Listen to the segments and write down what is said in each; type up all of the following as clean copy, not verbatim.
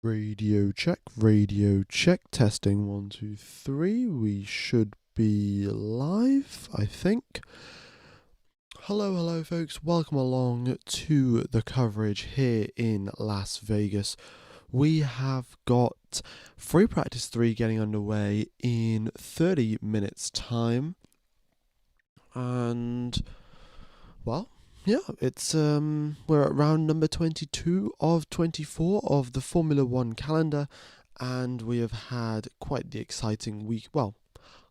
Radio check, testing 1, 2, 3. We should be live, I think. Hello, folks. Welcome along to the coverage here in Las Vegas. We have got free practice 3 getting underway in 30 minutes time. And, well, yeah, it's we're at round number 22 of 24 of the Formula 1 calendar, and we have had quite the exciting week. Well,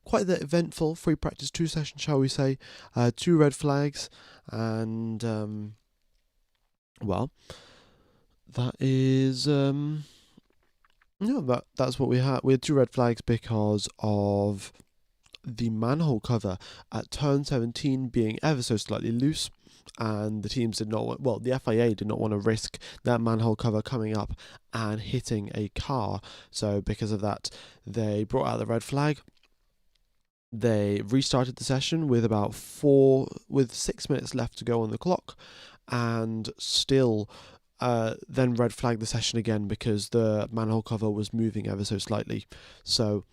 quite the eventful free practice 2 session, shall we say. 2 red flags, and well, that is that's what we had. We had 2 red flags because of the manhole cover at turn 17 being ever so slightly loose, and the teams did not want, well, the FIA did not want to risk that manhole cover coming up and hitting a car. So because of that, they brought out the red flag. They restarted the session with with 6 minutes left to go on the clock, and still then red flagged the session again because the manhole cover was moving ever so slightly. So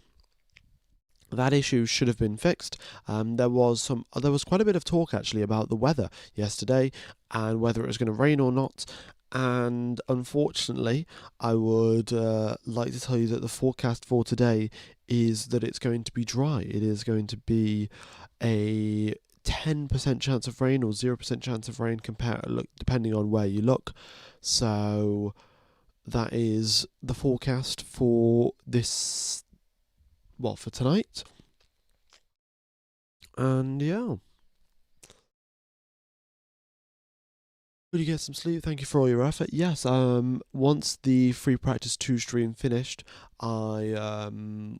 that issue should have been fixed. There was quite a bit of talk actually about the weather yesterday and whether it was going to rain or not. And unfortunately, I would like to tell you that the forecast for today is that it's going to be dry. It is going to be a 10% chance of rain or 0% chance of rain depending on where you look. So that is the forecast for this. Well, for tonight. And yeah. Did you get some sleep? Thank you for all your effort. Yes, once the free practice 2 stream finished, I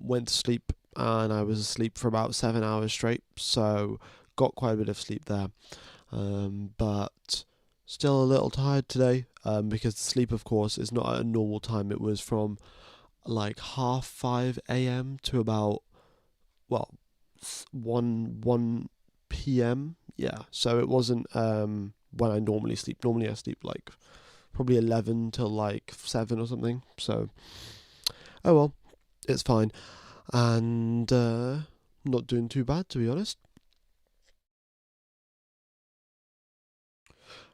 went to sleep, and I was asleep for about 7 hours straight, so got quite a bit of sleep there. But still a little tired today, because the sleep, of course, is not at a normal time. It was from like 5:30 a.m. to about 1 p.m. Yeah, so it wasn't when I normally sleep. Normally I sleep like probably 11 till like 7 or something. So oh well, it's fine, and not doing too bad, to be honest.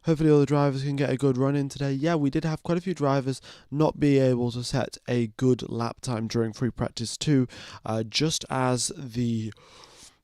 Hopefully all the drivers can get a good run in today. Yeah, we did have quite a few drivers not be able to set a good lap time during free practice 2. Just as the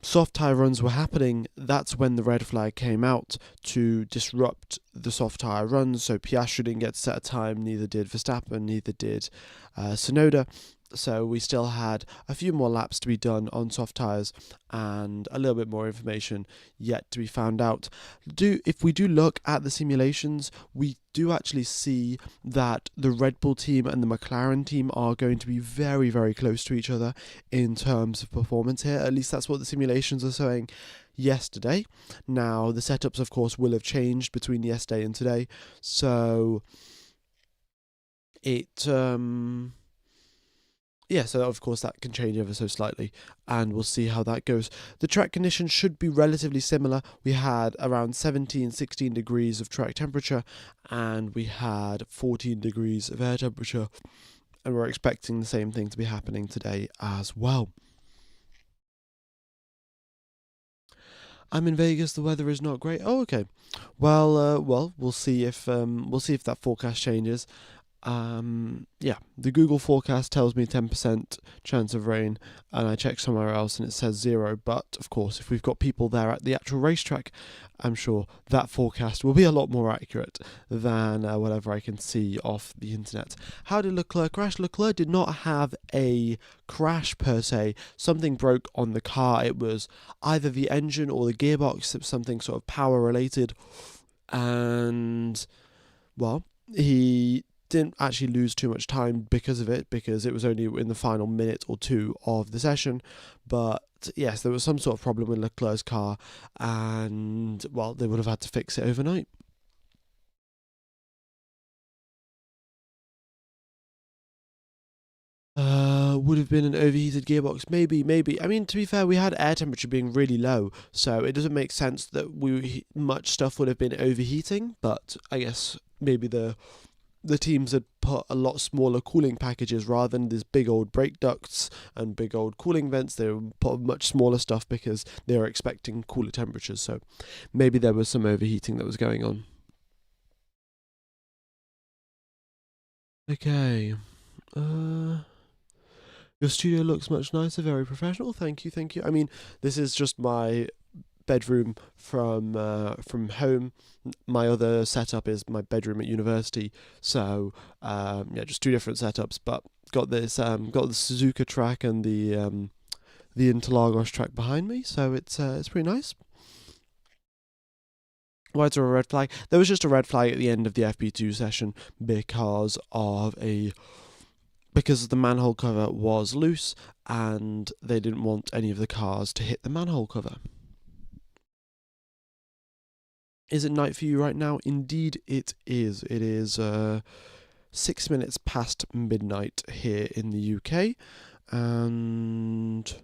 soft tyre runs were happening, that's when the red flag came out to disrupt the soft tyre runs. So Piastri didn't get to set a time, neither did Verstappen, neither did Tsunoda. So we still had a few more laps to be done on soft tyres, and a little bit more information yet to be found out. If we do look at the simulations, we do actually see that the Red Bull team and the McLaren team are going to be very, very close to each other in terms of performance here. At least that's what the simulations are saying yesterday. Now, the setups, of course, will have changed between yesterday and today. So so of course that can change ever so slightly, and we'll see how that goes. The track conditions should be relatively similar. We had around 16 degrees of track temperature, and we had 14 degrees of air temperature, and we're expecting the same thing to be happening today as well. I'm in Vegas. The weather is not great. Oh, okay. Well, we'll see if that forecast changes. The Google forecast tells me 10% chance of rain, and I checked somewhere else and it says 0. But of course, if we've got people there at the actual racetrack, I'm sure that forecast will be a lot more accurate than whatever I can see off the internet. How did Leclerc crash? Leclerc did not have a crash per se. Something broke on the car. It was either the engine or the gearbox, something sort of power related, and well, he didn't actually lose too much time because of it, because it was only in the final minute or 2 of the session. But yes, there was some sort of problem with Leclerc's car, and well, they would have had to fix it overnight. Would have been an overheated gearbox, maybe. I mean, to be fair, we had air temperature being really low, so it doesn't make sense that much stuff would have been overheating. But I guess maybe the the teams had put a lot smaller cooling packages rather than these big old brake ducts and big old cooling vents. They put much smaller stuff because they were expecting cooler temperatures. So maybe there was some overheating that was going on. Okay. Your studio looks much nicer, very professional. Thank you, thank you. I mean, this is just my bedroom from home. My other setup is my bedroom at university. So yeah, just two different setups. But got this got the Suzuka track and the Interlagos track behind me. So it's pretty nice. Why is there a red flag? There was just a red flag at the end of the FP2 session because the manhole cover was loose and they didn't want any of the cars to hit the manhole cover. Is it night for you right now? Indeed it is. It is 6 minutes past midnight here in the UK, and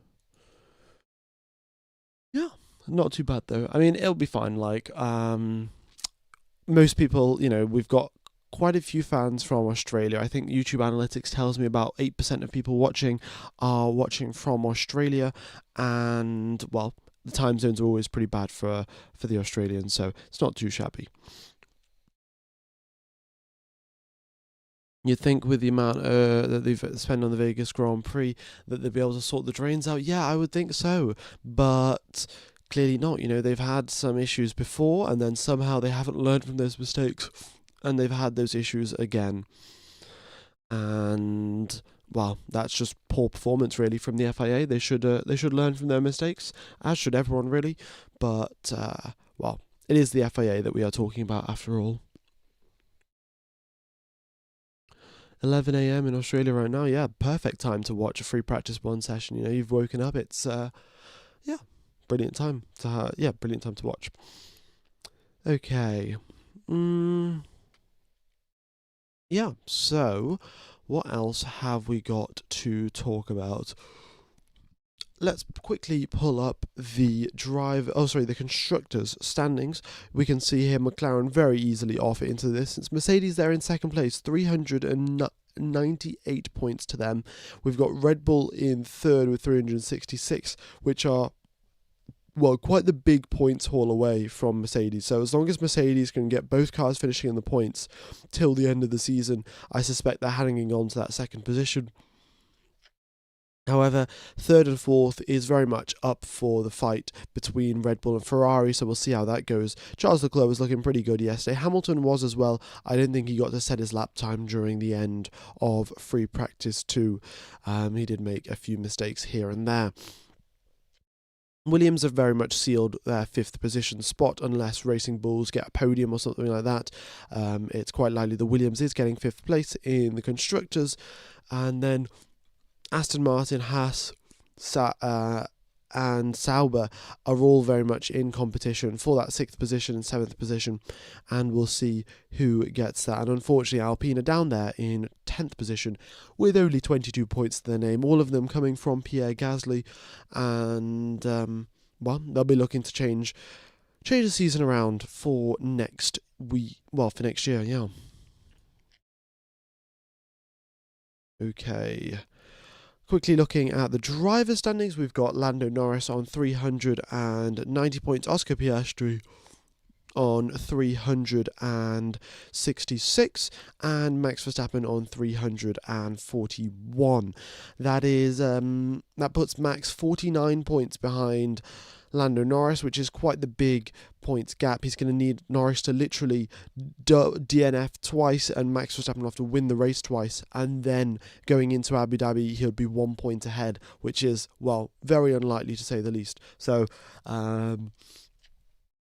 yeah, not too bad though. I mean, it'll be fine. Like most people, we've got quite a few fans from Australia. I think YouTube Analytics tells me about 8% of people watching are watching from Australia, and well, the time zones are always pretty bad for the Australians, so it's not too shabby. You'd think with the amount that they've spent on the Vegas Grand Prix that they'd be able to sort the drains out. Yeah, I would think so, but clearly not. They've had some issues before, and then somehow they haven't learned from those mistakes, and they've had those issues again. And well, that's just poor performance really from the FIA. They should learn from their mistakes, as should everyone really. But well, it is the FIA that we are talking about after all. 11 a.m. in Australia right now. Yeah, perfect time to watch a free practice one session. You've woken up. It's yeah, brilliant time to brilliant time to watch. Okay. Yeah. So, what else have we got to talk about? Let's quickly pull up the constructors' standings. We can see here McLaren very easily off into this. It's Mercedes there in second place, 398 points to them. We've got Red Bull in third with 366, which are, well, quite the big points haul away from Mercedes. So as long as Mercedes can get both cars finishing in the points till the end of the season, I suspect they're hanging on to that second position. However, third and fourth is very much up for the fight between Red Bull and Ferrari, so we'll see how that goes. Charles Leclerc was looking pretty good yesterday. Hamilton was as well. I didn't think he got to set his lap time during the end of free practice 2. He did make a few mistakes here and there. Williams have very much sealed their 5th position spot unless Racing Bulls get a podium or something like that. It's quite likely that Williams is getting 5th place in the Constructors, and then Aston Martin, Haas, and Sauber are all very much in competition for that 6th position and 7th position, and we'll see who gets that. And unfortunately, Alpine are down there in 10th position with only 22 points to their name, all of them coming from Pierre Gasly, and well, they'll be looking to change the season around for next year, yeah. Okay. Quickly looking at the driver standings, we've got Lando Norris on 390 points, Oscar Piastri on 366, and Max Verstappen on 341. That puts Max 49 points behind Lando Norris, which is quite the big points gap. He's going to need Norris to literally DNF twice, and Max Verstappen will have to win the race twice, and then going into Abu Dhabi he'll be 1 point ahead, which is, well, very unlikely to say the least. So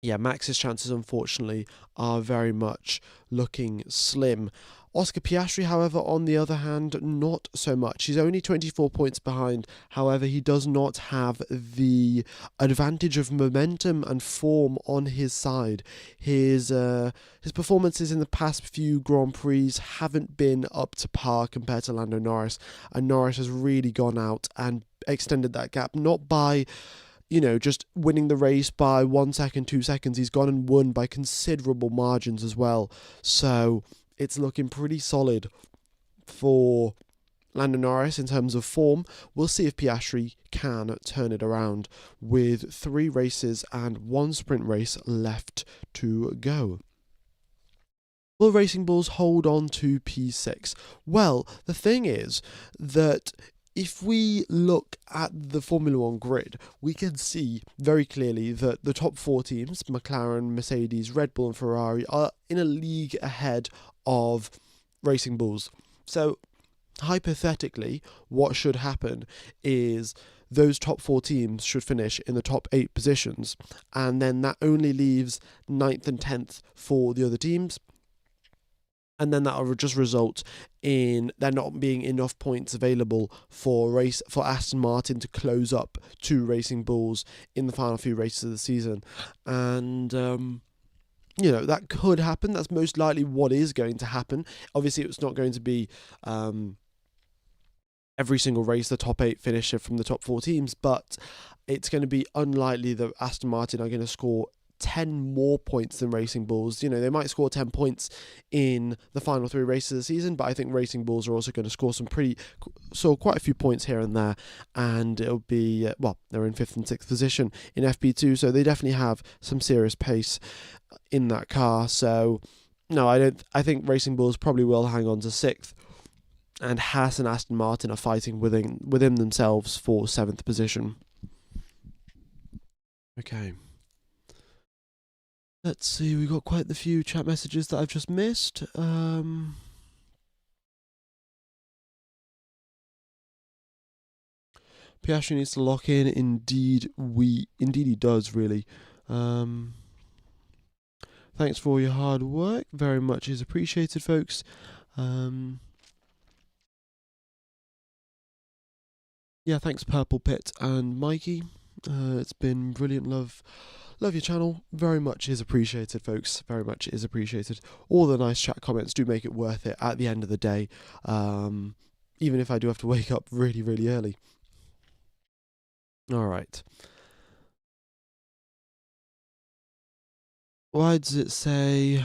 yeah, Max's chances unfortunately are very much looking slim. Oscar Piastri, however, on the other hand, not so much. He's only 24 points behind. However, he does not have the advantage of momentum and form on his side. His performances in the past few Grand Prix haven't been up to par compared to Lando Norris, and Norris has really gone out and extended that gap, not by just winning the race by 1 second, 2 seconds. He's gone and won by considerable margins as well. So it's looking pretty solid for Lando Norris in terms of form. We'll see if Piastri can turn it around with 3 races and 1 sprint race left to go. Will Racing Bulls hold on to P6? Well, the thing is that if we look at the Formula One grid, we can see very clearly that the top 4 teams, McLaren, Mercedes, Red Bull and Ferrari, are in a league ahead of Racing Bulls. So hypothetically, what should happen is those top 4 teams should finish in the top 8 positions, and then that only leaves 9th and 10th for the other teams. And then that will just result in there not being enough points available for Aston Martin to close up to Racing Bulls in the final few races of the season. And that could happen. That's most likely what is going to happen. Obviously, it's not going to be every single race the top 8 finisher from the top 4 teams, but it's going to be unlikely that Aston Martin are going to score 10 more points than Racing Bulls. They might score 10 points in the final 3 races of the season, but I think Racing Bulls are also going to score quite a few points here and there, and it'll be, they're in 5th and 6th position in FP2, so they definitely have some serious pace in that car. So, no, I think Racing Bulls probably will hang on to 6th, and Haas and Aston Martin are fighting within themselves for 7th position. Okay. Let's see, we've got quite a few chat messages that I've just missed. Piastri needs to lock in. Indeed he does, really. Thanks for all your hard work. Very much is appreciated, folks. Thanks Purple Pit and Mikey. It's been brilliant. Love your channel. Very much is appreciated, folks. Very much is appreciated. All the nice chat comments do make it worth it at the end of the day. Even if I do have to wake up really, really early. Alright. Why does it say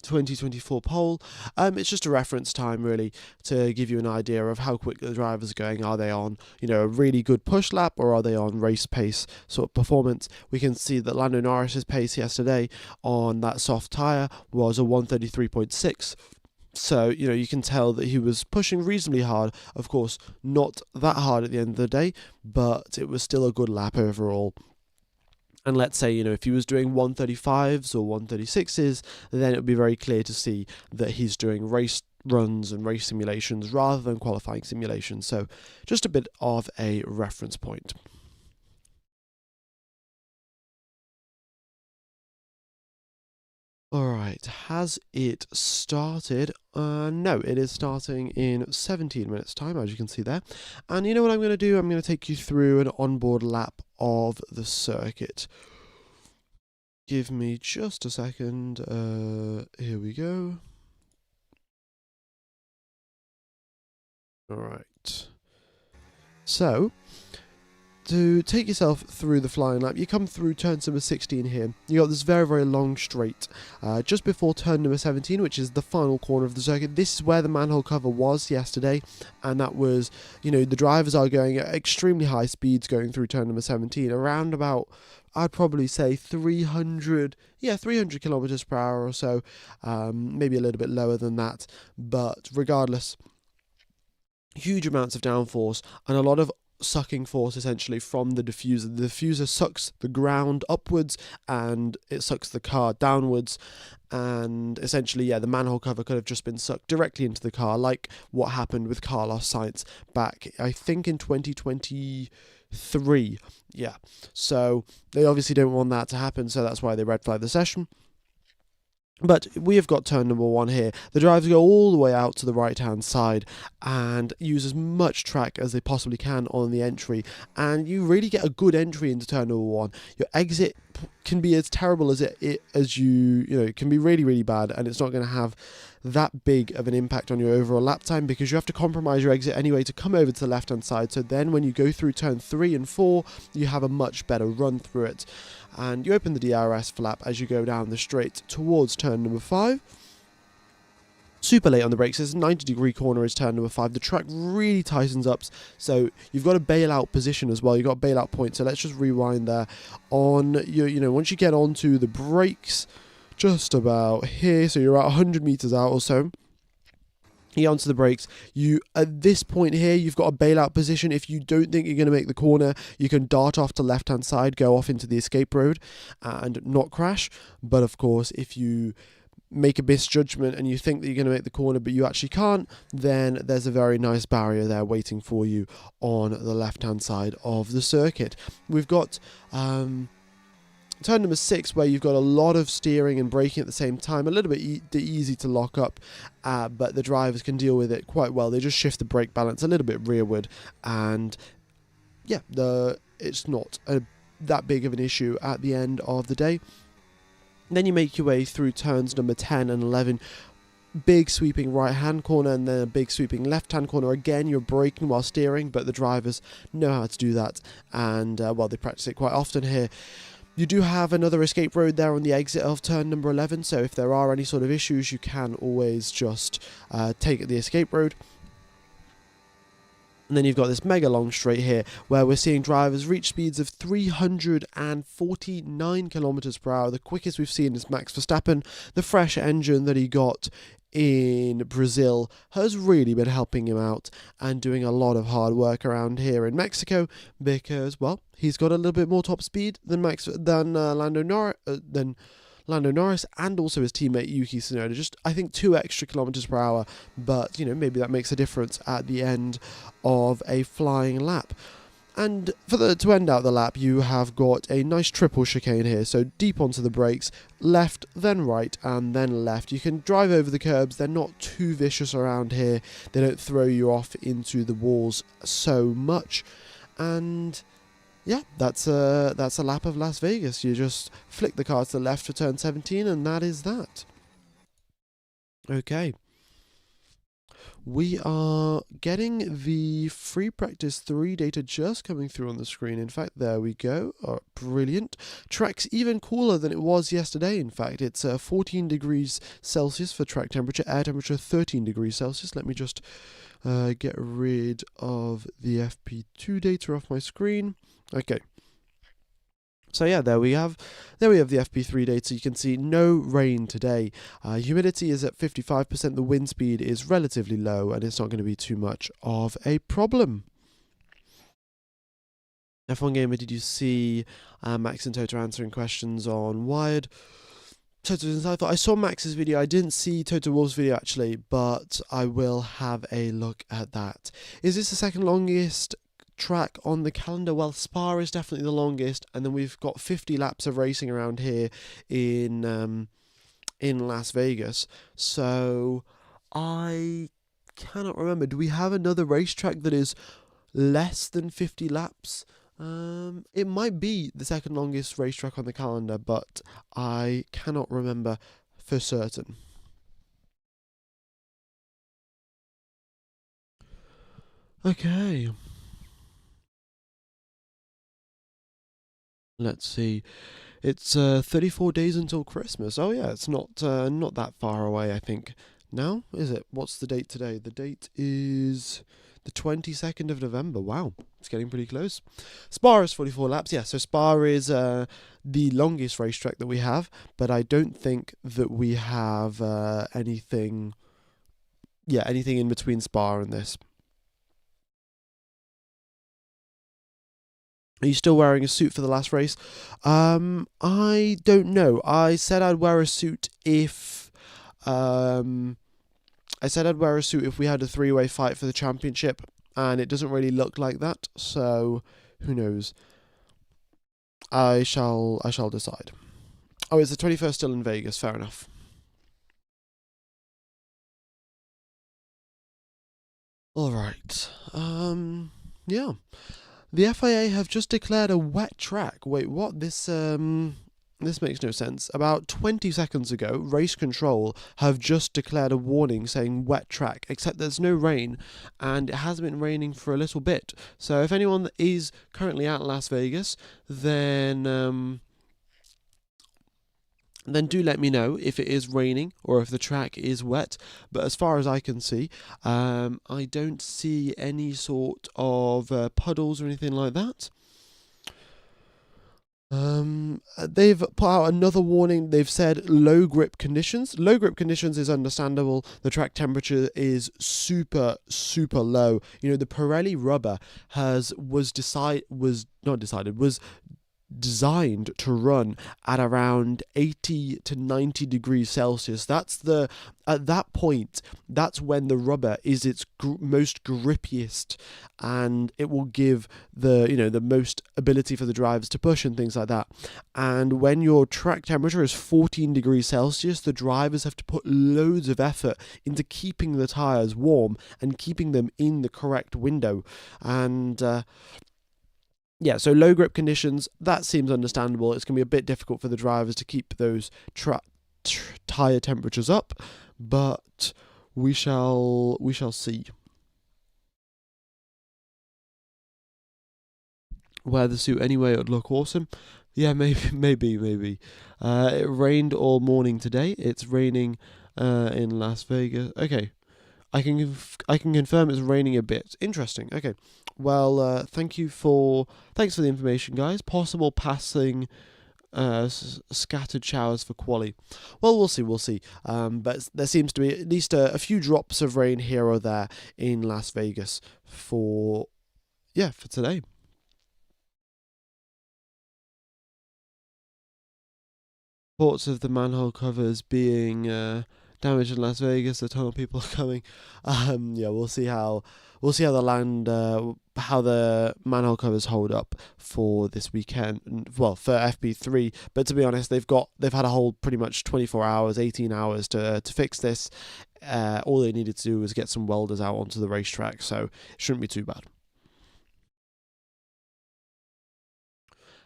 2024 poll? It's just a reference time, really, to give you an idea of how quick the drivers are going. Are they on, a really good push lap, or are they on race pace sort of performance? We can see that Lando Norris's pace yesterday on that soft tyre was a 133.6. So, you can tell that he was pushing reasonably hard. Of course, not that hard at the end of the day, but it was still a good lap overall. And let's say, if he was doing 135s or 136s, then it would be very clear to see that he's doing race runs and race simulations rather than qualifying simulations. So just a bit of a reference point. Alright, has it started? No, it is starting in 17 minutes time, as you can see there. And you know what I'm going to do? I'm going to take you through an onboard lap of the circuit. Give me just a second. Here we go. Alright. So, to take yourself through the flying lap, you come through turn number 16 here. You got this very, very long straight. Just before turn number 17, which is the final corner of the circuit, this is where the manhole cover was yesterday, and that was, the drivers are going at extremely high speeds going through turn number 17, around about, I'd probably say 300 kilometers per hour or so, maybe a little bit lower than that, but regardless, huge amounts of downforce and a lot of sucking force essentially from the diffuser. The diffuser sucks the ground upwards and it sucks the car downwards, and essentially, the manhole cover could have just been sucked directly into the car, like what happened with Carlos Sainz back, I think, in 2023. So they obviously don't want that to happen, so that's why they red flag the session. But we have got turn number 1 here. The drivers go all the way out to the right-hand side and use as much track as they possibly can on the entry. And you really get a good entry into turn number 1. Your exit can be as terrible as it can be really, really bad, and it's not going to have that big of an impact on your overall lap time because you have to compromise your exit anyway to come over to the left-hand side. So then when you go through turn 3 and 4, you have a much better run through it. And you open the DRS flap as you go down the straight towards turn number 5. super late on the brakes. This 90-degree corner is turn number 5. The track really tightens up, so you've got a bailout position as well. You've got a bailout point. So let's just rewind there. On your, once you get onto the brakes, just about here, so you're at 100 meters out or so. You get onto the brakes. At this point here, you've got a bailout position. If you don't think you're going to make the corner, you can dart off to left-hand side, go off into the escape road, and not crash. But of course, if you make a misjudgment and you think that you're going to make the corner but you actually can't, then there's a very nice barrier there waiting for you on the left-hand side of the circuit. We've got turn number 6, where you've got a lot of steering and braking at the same time, a little bit easy to lock up, but the drivers can deal with it quite well. They just shift the brake balance a little bit rearward, and yeah, it's not that big of an issue at the end of the day. Then you make your way through turns number 10 and 11. Big sweeping right hand corner and then a big sweeping left hand corner. Again, you're braking while steering, but the drivers know how to do that, and well, they practice it quite often here. You do have another escape road there on the exit of turn number 11, so if there are any sort of issues, you can always just take the escape road. And then you've got this mega long straight here, where we're seeing drivers reach speeds of 349 kilometers per hour. The quickest we've seen is Max Verstappen. The fresh engine that he got in Brazil has really been helping him out and doing a lot of hard work around here in Mexico, because, well, he's got a little bit more top speed than Lando Norris and also his teammate Yuki Tsunoda. Just, I think, 2 extra kilometers per hour, but maybe that makes a difference at the end of a flying lap. And to end out the lap, you have got a nice triple chicane here, so deep onto the brakes, left, then right, and then left. You can drive over the curbs. They're not too vicious around here. They don't throw you off into the walls so much. And yeah, that's a lap of Las Vegas. You just flick the car to the left for turn 17, and that is that. Okay. We are getting the free practice 3 data just coming through on the screen. In fact, there we go. Oh, brilliant. Track's even cooler than it was yesterday. In fact, it's 14 degrees Celsius for track temperature, air temperature 13 degrees Celsius. Let me just get rid of the FP2 data off my screen. Okay. So yeah, there we have the FP3 data. You can see no rain today. Humidity is at 55%. The wind speed is relatively low, and it's not going to be too much of a problem. F1 Gamer, did you see Max and Toto answering questions on Wired? I saw Max's video. I didn't see Toto Wolff's video actually, but I will have a look at that. Is this the second longest track on the calendar? Well, Spa is definitely the longest, and then we've got 50 laps of racing around here in Las Vegas. So I cannot remember. Do we have another racetrack that is less than 50 laps? It might be the second longest racetrack on the calendar, but I cannot remember for certain. Okay. Let's see. It's 34 days until Christmas. Oh yeah, it's not that far away, I think. Now, is it? What's the date today? The date is the 22nd of November. Wow, it's getting pretty close. Spa is 44 laps. Yeah, so Spa is the longest racetrack that we have, but I don't think that we have anything in between Spa and this. Are you still wearing a suit for the last race? I don't know. I said I'd wear a suit if we had a 3-way fight for the championship, and it doesn't really look like that. So who knows? I shall decide. Oh, it's the 21st still in Vegas. Fair enough. All right. Yeah. The FIA have just declared a wet track. Wait, what? This makes no sense. About 20 seconds ago, Race Control have just declared a warning saying wet track, except there's no rain, and it has been raining for a little bit. So if anyone is currently at Las Vegas, then then do let me know if it is raining or if the track is wet. But as far as I can see, I don't see any sort of puddles or anything like that. They've put out another warning. They've said low grip conditions. Low grip conditions is understandable. The track temperature is super low. You know, the Pirelli rubber was designed to run at around 80 to 90 degrees Celsius. At that point, that's when the rubber is its most grippiest, and it will give the most ability for the drivers to push and things like that. And when your track temperature is 14 degrees Celsius, the drivers have to put loads of effort into keeping the tires warm and keeping them in the correct window. And yeah, so low grip conditions, that seems understandable. It's going to be a bit difficult for the drivers to keep those tyre temperatures up, but we shall see. Wear the suit anyway, it would look awesome. Yeah, maybe. It rained all morning today. It's raining in Las Vegas. Okay, I can confirm it's raining a bit. Interesting. Okay. Well, thanks for the information, guys. Possible passing scattered showers for quali. Well, we'll see. But there seems to be at least a few drops of rain here or there in Las Vegas for today. Reports of the manhole covers being damaged in Las Vegas. A ton of people are coming. We'll see how how the manhole covers hold up for this weekend. Well, for FP3, but to be honest, they've had a whole pretty much 24 hours, 18 hours to fix this. All they needed to do was get some welders out onto the racetrack, so it shouldn't be too bad.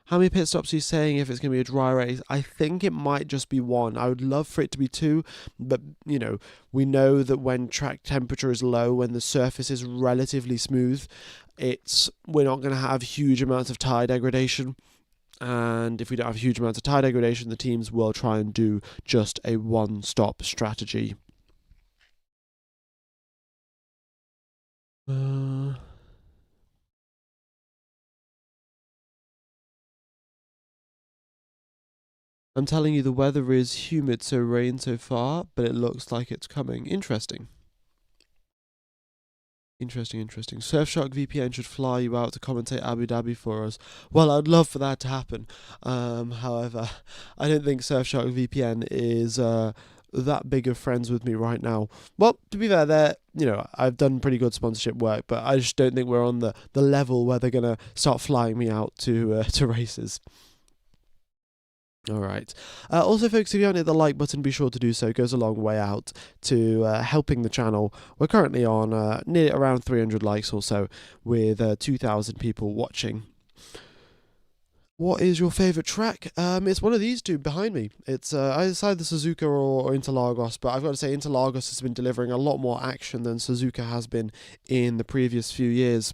How many pit stops are you saying if it's going to be a dry race? I think it might just be one. I would love for it to be two, but we know that when track temperature is low, when the surface is relatively smooth, we're not going to have huge amounts of tire degradation. And if we don't have huge amounts of tire degradation, the teams will try and do just a one-stop strategy. I'm telling you, the weather is humid, so rain so far, but it looks like it's coming. Interesting. Surfshark VPN should fly you out to commentate Abu Dhabi for us. Well, I'd love for that to happen. However, I don't think Surfshark VPN is that big of friends with me right now. Well, to be fair, I've done pretty good sponsorship work, but I just don't think we're on the level where they're gonna start flying me out to races. All right. Also, folks, if you haven't hit the like button, be sure to do so. It goes a long way out to helping the channel. We're currently on near around 300 likes or so, with 2,000 people watching. What is your favourite track? It's one of these two behind me. It's either the Suzuka or Interlagos, but I've got to say Interlagos has been delivering a lot more action than Suzuka has been in the previous few years.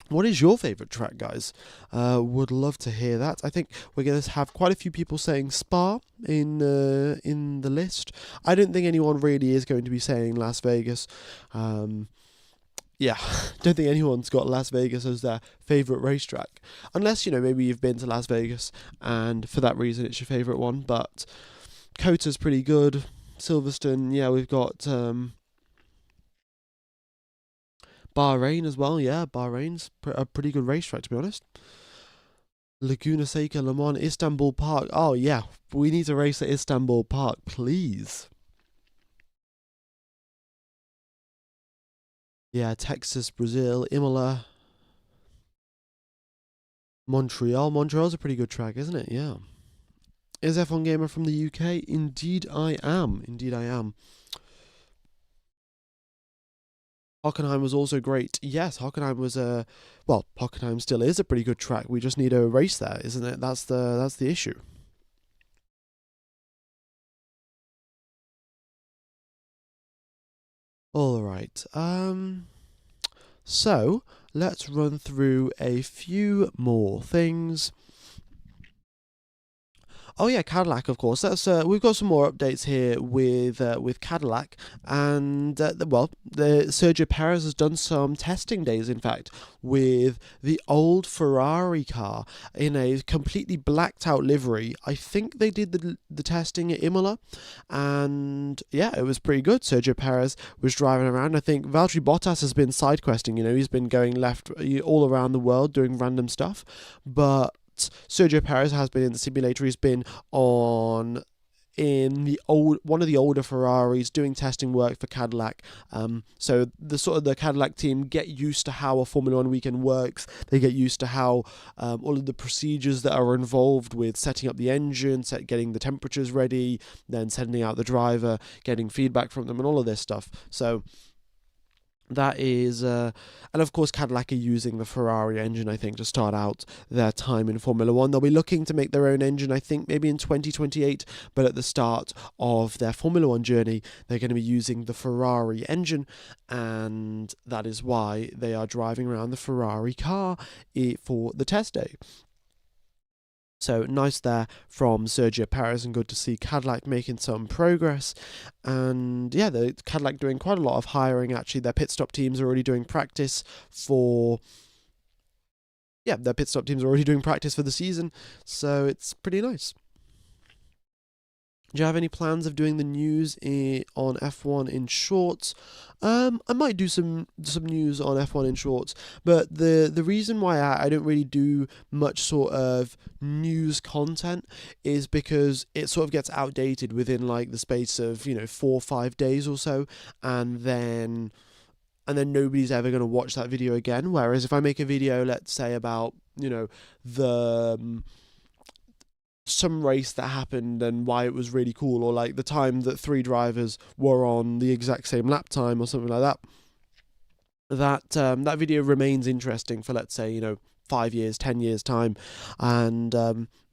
What is your favourite track, guys? Would love to hear that. I think we're going to have quite a few people saying Spa in the list. I don't think anyone really is going to be saying Las Vegas. Don't think anyone's got Las Vegas as their favourite racetrack. Unless, maybe you've been to Las Vegas and for that reason it's your favourite one. But Cota's pretty good. Silverstone, we've got Bahrain as well, Bahrain's a pretty good racetrack, to be honest. Laguna Seca, Le Mans, Istanbul Park. Oh, yeah, we need to race at Istanbul Park, please. Yeah, Texas, Brazil, Imola, Montreal. Montreal's a pretty good track, isn't it? Yeah. Is F1 Gamer from the UK? Indeed I am. Hockenheim was also great. Yes, Hockenheim was Hockenheim still is a pretty good track. We just need a race there, isn't it? That's the issue. All right. So let's run through a few more things. Oh yeah, Cadillac, of course. That's we've got some more updates here with Cadillac, and the Sergio Perez has done some testing days, in fact, with the old Ferrari car in a completely blacked out livery. I think they did the testing at Imola, and yeah, it was pretty good. Sergio Perez was driving around. I think Valtteri Bottas has been side questing. He's been going left all around the world doing random stuff, but Sergio Perez has been in the simulator. He's been on in the one of the older Ferraris doing testing work for Cadillac. So the Cadillac team get used to how a Formula One weekend works. They get used to how all of the procedures that are involved with setting up the engine, getting the temperatures ready, then sending out the driver, getting feedback from them, and all of this stuff. So that is, and of course, Cadillac are using the Ferrari engine, I think, to start out their time in Formula One. They'll be looking to make their own engine, I think, maybe in 2028, but at the start of their Formula One journey, they're going to be using the Ferrari engine, and that is why they are driving around the Ferrari car for the test day. So nice there from Sergio Perez, and good to see Cadillac making some progress. And yeah, the Cadillac doing quite a lot of hiring. Actually, their pit stop teams are already doing practice for. Yeah, their pit stop teams are already doing practice for the season, so it's pretty nice. Do you have any plans of doing the news on F1 in shorts? I might do some news on F1 in shorts, but the reason why I don't really do much sort of news content is because it sort of gets outdated within like the space of 4 or 5 days or so, and then nobody's ever going to watch that video again. Whereas if I make a video, let's say about the some race that happened and why it was really cool, or like the time that 3 drivers were on the exact same lap time or something like that video remains interesting for, let's say, 5 years, 10 years time, and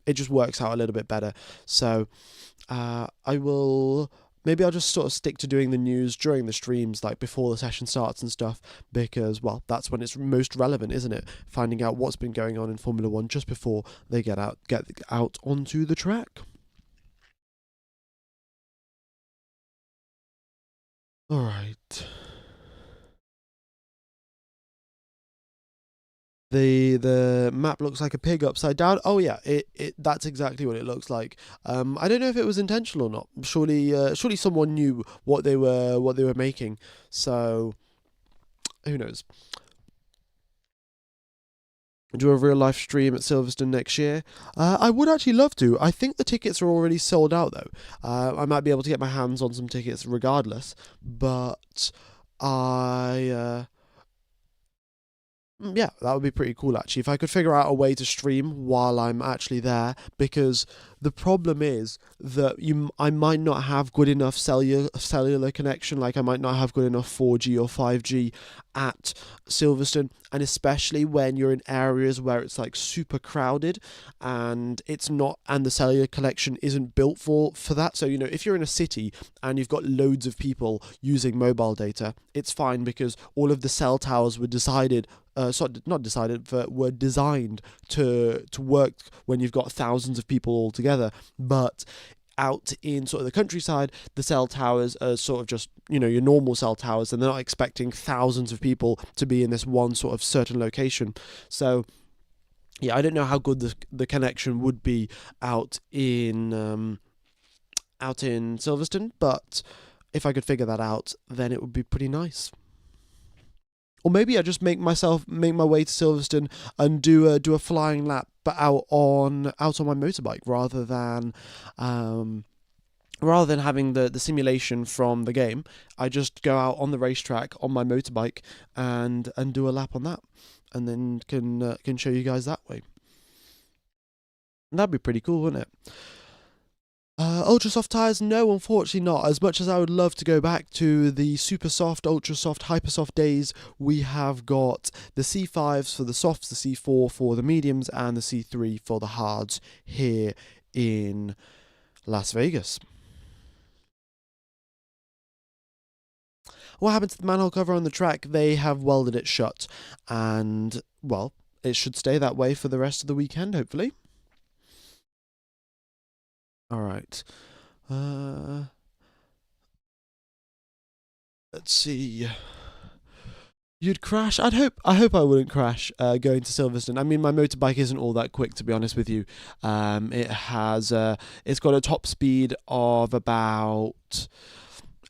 it just works out a little bit better. So maybe I'll just sort of stick to doing the news during the streams, like before the session starts and stuff, because, well, that's when it's most relevant, isn't it? Finding out what's been going on in Formula One just before they get out onto the track. All right. The map looks like a pig upside down. Oh yeah, that's exactly what it looks like. I don't know if it was intentional or not. Surely someone knew what they were making. So who knows? Do a real life stream at Silverstone next year. I would actually love to. I think the tickets are already sold out though. I might be able to get my hands on some tickets regardless, but yeah, that would be pretty cool actually, if I could figure out a way to stream while I'm actually there, because the problem is that I might not have good enough cellular connection, like I might not have good enough 4G or 5G at Silverstone, and especially when you're in areas where it's like super crowded and the cellular connection isn't built for that. So if you're in a city and you've got loads of people using mobile data, it's fine because all of the cell towers were were designed to work when you've got thousands of people all together. But out in sort of the countryside, the cell towers are sort of just your normal cell towers, and they're not expecting thousands of people to be in this one sort of certain location. So yeah, I don't know how good the connection would be out in Silverstone, but if I could figure that out, then it would be pretty nice. Or maybe I just make my way to Silverstone and do a flying lap, but out on my motorbike, rather than having the simulation from the game. I just go out on the racetrack on my motorbike and do a lap on that, and then can show you guys that way. And that'd be pretty cool, wouldn't it? Ultra soft tyres? No, unfortunately not. As much as I would love to go back to the super soft, ultra soft, hyper soft days, we have got the C5s for the softs, the C4 for the mediums, and the C3 for the hards here in Las Vegas. What happened to the manhole cover on the track? They have welded it shut, and, well, it should stay that way for the rest of the weekend, hopefully. All right. Let's see. You'd crash. I hope I wouldn't crash going to Silverstone. I mean, my motorbike isn't all that quick, to be honest with you. It's got a top speed of about.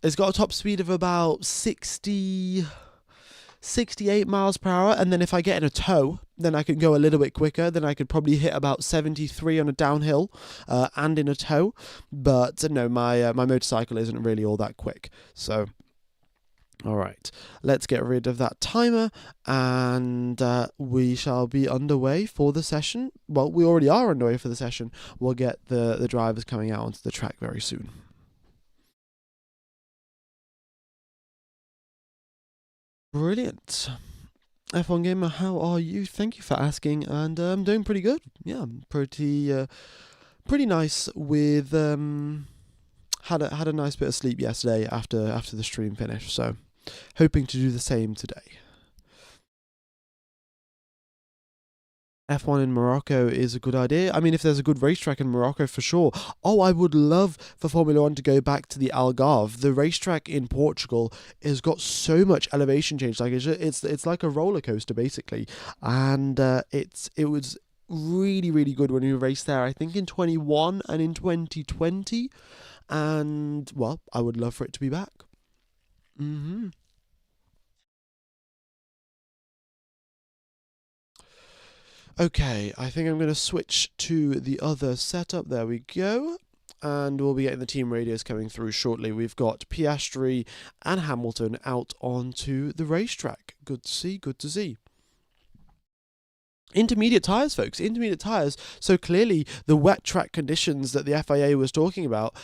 It's got a top speed of about 68 miles per hour, and then if I get in a tow, then I can go a little bit quicker. Then I could probably hit about 73 on a downhill, and in a tow. But no, my motorcycle isn't really all that quick. So, all right, let's get rid of that timer, and we shall be underway for the session. Well, we already are underway for the session. We'll get the drivers coming out onto the track very soon. Brilliant. F1 Gamer, how are you? Thank you for asking, and I'm doing pretty good. Yeah, pretty nice. With had a nice bit of sleep yesterday after the stream finished, so hoping to do the same today. F1 in Morocco is a good idea. I mean, if there's a good racetrack in Morocco, for sure. Oh, I would love for Formula One to go back to the Algarve. The racetrack in Portugal has got so much elevation change. Like it's like a roller coaster basically, and it was really good when we raced there. I think in 21 and in 2020, and well, I would love for it to be back. Okay, I think I'm going to switch to the other setup. There we go. And we'll be getting the team radios coming through shortly. We've got Piastri and Hamilton out onto the racetrack. Good to see, good to see. Intermediate tyres, folks. Intermediate tyres. So clearly, the wet track conditions that the FIA was talking about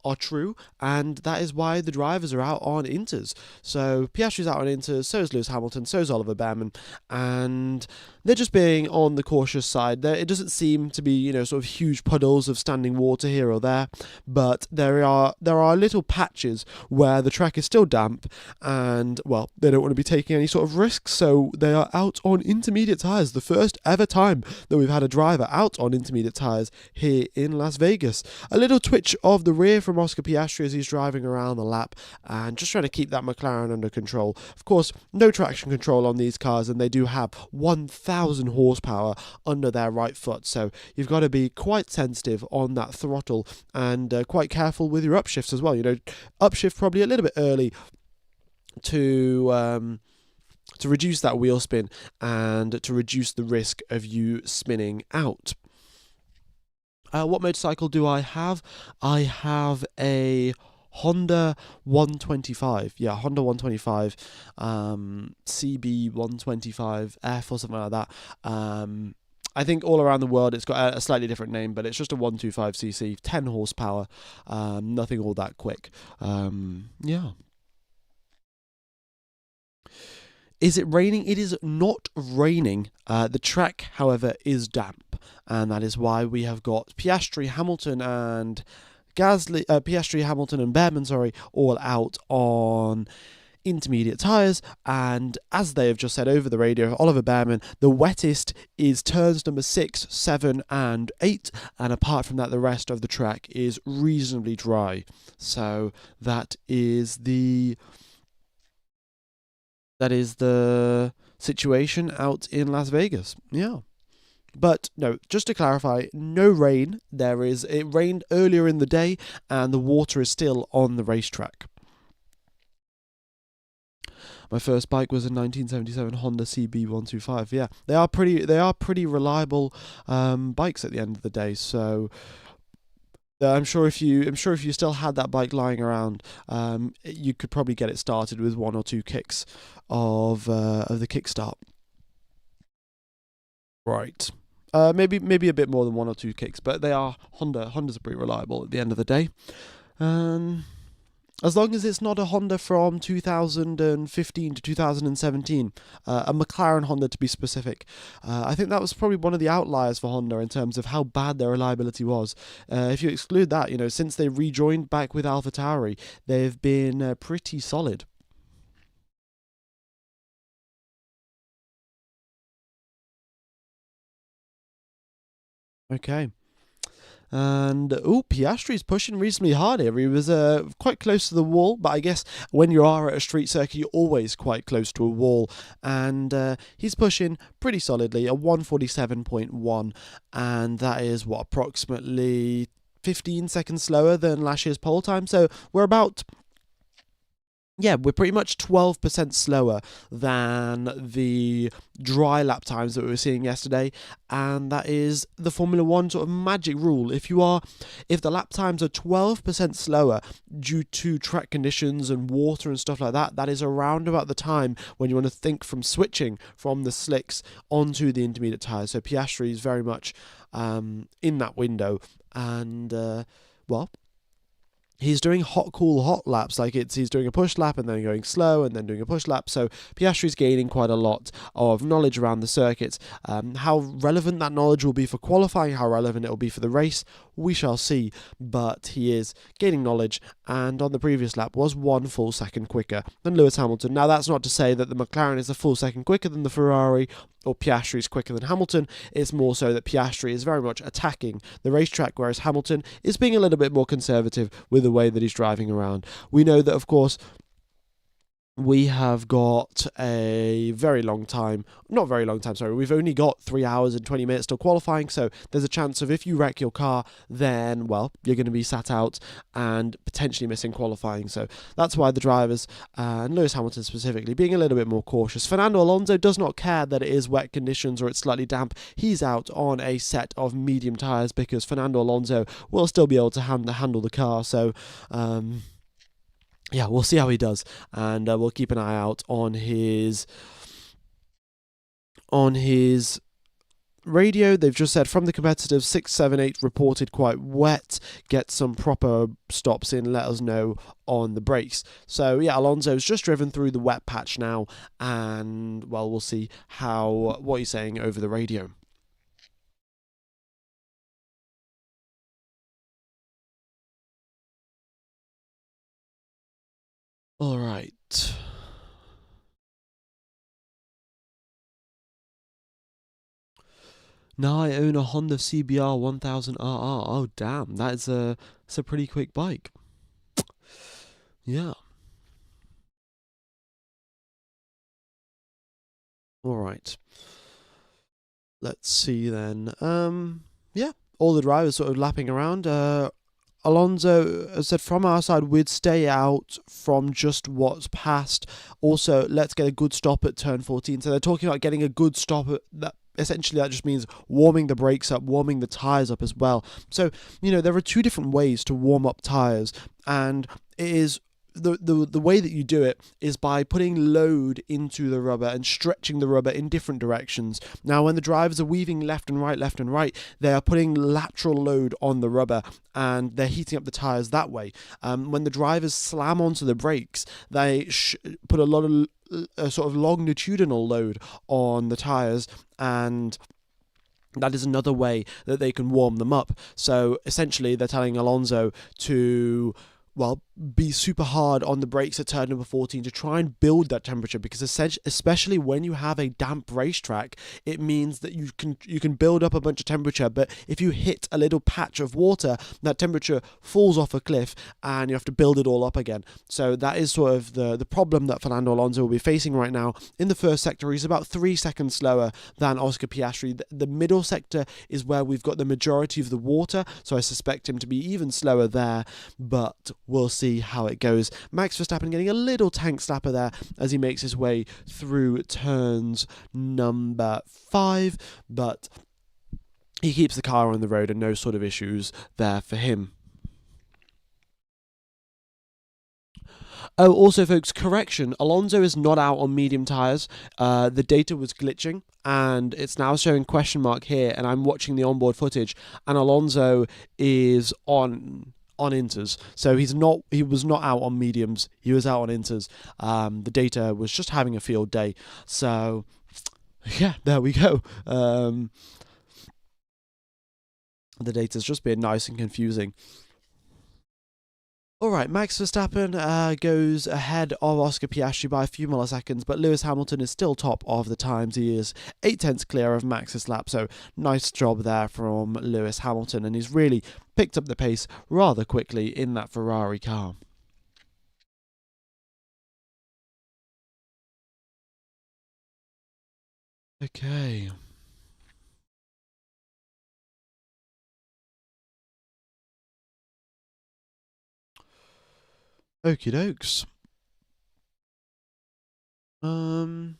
are true, and that is why the drivers are out on inters. So Piastri's out on inters, so is Lewis Hamilton, so is Oliver Behrman, and they're just being on the cautious side. It doesn't seem to be, sort of huge puddles of standing water here or there, but there are little patches where the track is still damp, and well, they don't want to be taking any sort of risks, so they are out on intermediate tyres. The first ever time that we've had a driver out on intermediate tyres here in Las Vegas. A little twitch of the rear from Oscar Piastri as he's driving around the lap and just trying to keep that McLaren under control. Of course, no traction control on these cars, and they do have 1,000 horsepower under their right foot, so you've got to be quite sensitive on that throttle and quite careful with your upshifts as well. Upshift probably a little bit early to reduce that wheel spin and to reduce the risk of you spinning out. What motorcycle do I have? I have a Honda 125. Yeah, Honda 125, CB 125F or something like that. I think all around the world it's got a slightly different name, but it's just a 125cc, 10 horsepower, nothing all that quick. Yeah. Is it raining? It is not raining. The track, however, is damp, and that is why we have got Piastri, Hamilton, and Piastri, Hamilton, and Behrman, all out on intermediate tyres. And as they have just said over the radio, Oliver Behrman, the wettest is turns number 6, 7, and 8, and apart from that, the rest of the track is reasonably dry. So that is the situation out in Las Vegas. Yeah. But no, just to clarify, no rain. It rained earlier in the day, and the water is still on the racetrack. My first bike was a 1977 Honda CB125. Yeah, they are pretty reliable bikes at the end of the day. So I'm sure if you still had that bike lying around, you could probably get it started with 1 or 2 kicks of the kickstart. Right. Maybe a bit more than 1 or 2 kicks, but they are Hondas are pretty reliable at the end of the day. As long as it's not a Honda from 2015 to 2017, a McLaren Honda to be specific. I think that was probably one of the outliers for Honda in terms of how bad their reliability was. If you exclude that, since they rejoined back with AlphaTauri, they've been pretty solid. Okay. And Piastri's pushing reasonably hard here. He was quite close to the wall, but I guess when you are at a street circuit, you're always quite close to a wall. And he's pushing pretty solidly, a 147.1, and that is approximately 15 seconds slower than last year's pole time. So we're pretty much 12% slower than the dry lap times that we were seeing yesterday, and that is the Formula One sort of magic rule. If the lap times are 12% slower due to track conditions and water and stuff like that, that is around about the time when you want to think from switching from the slicks onto the intermediate tyres. So Piastri is very much in that window, and he's doing hot laps, he's doing a push lap and then going slow and then doing a push lap. So Piastri's gaining quite a lot of knowledge around the circuit. How relevant that knowledge will be for qualifying, how relevant it will be for the race, we shall see. But he is gaining knowledge, and on the previous lap was 1 full second quicker than Lewis Hamilton. Now that's not to say that the McLaren is a full second quicker than the Ferrari, or Piastri is quicker than Hamilton. It's more so that Piastri is very much attacking the racetrack, whereas Hamilton is being a little bit more conservative with the way that he's driving around. We know that, of course, we have got a very long time, not very long time, sorry, we've only got 3 hours and 20 minutes till qualifying, so there's a chance of if you wreck your car, then, you're going to be sat out and potentially missing qualifying. So that's why the drivers, and Lewis Hamilton specifically, being a little bit more cautious. Fernando Alonso does not care that it is wet conditions or it's slightly damp. He's out on a set of medium tyres because Fernando Alonso will still be able to handle the car, so we'll see how he does, and we'll keep an eye out on his radio. They've just said from the competitive 6, 7, 8 reported quite wet. Get some proper stops in. Let us know on the brakes. So Alonso's just driven through the wet patch now, and we'll see what he's saying over the radio. All right. Now I own a Honda CBR 1000RR. Oh damn, it's a pretty quick bike. Yeah. All right. Let's see then. All the drivers sort of lapping around. Alonso said from our side we'd stay out from just what's past. Also, let's get a good stop at turn 14. So they're talking about getting a good stop at that. Essentially, that just means warming the brakes up, warming the tyres up as well. So, there are 2 different ways to warm up tyres, and it is the way that you do it is by putting load into the rubber and stretching the rubber in different directions. Now, when the drivers are weaving left and right, they are putting lateral load on the rubber and they're heating up the tyres that way. When the drivers slam onto the brakes, they put a lot of sort of longitudinal load on the tyres, and that is another way that they can warm them up. So essentially they're telling Alonso to be super hard on the brakes at turn number 14 to try and build that temperature, because especially when you have a damp racetrack, it means that you can build up a bunch of temperature, but if you hit a little patch of water, that temperature falls off a cliff and you have to build it all up again. So that is sort of the problem that Fernando Alonso will be facing right now. In the first sector, he's about 3 seconds slower than Oscar Piastri. The middle sector is where we've got the majority of the water, so I suspect him to be even slower there, but we'll see how it goes. Max Verstappen getting a little tank slapper there as he makes his way through turns number 5, but he keeps the car on the road and no sort of issues there for him. Oh, also, folks, correction. Alonso is not out on medium tyres. The data was glitching, and it's now showing question mark here, and I'm watching the onboard footage, and Alonso is on inters. So he was not out on mediums, he was out on inters. The data was just having a field day. So there we go. The data's just been nice and confusing. Alright, Max Verstappen goes ahead of Oscar Piastri by a few milliseconds, but Lewis Hamilton is still top of the times. He is 8/10 clear of Max's lap, so nice job there from Lewis Hamilton, and he's really picked up the pace rather quickly in that Ferrari car. Okay. Okie dokes.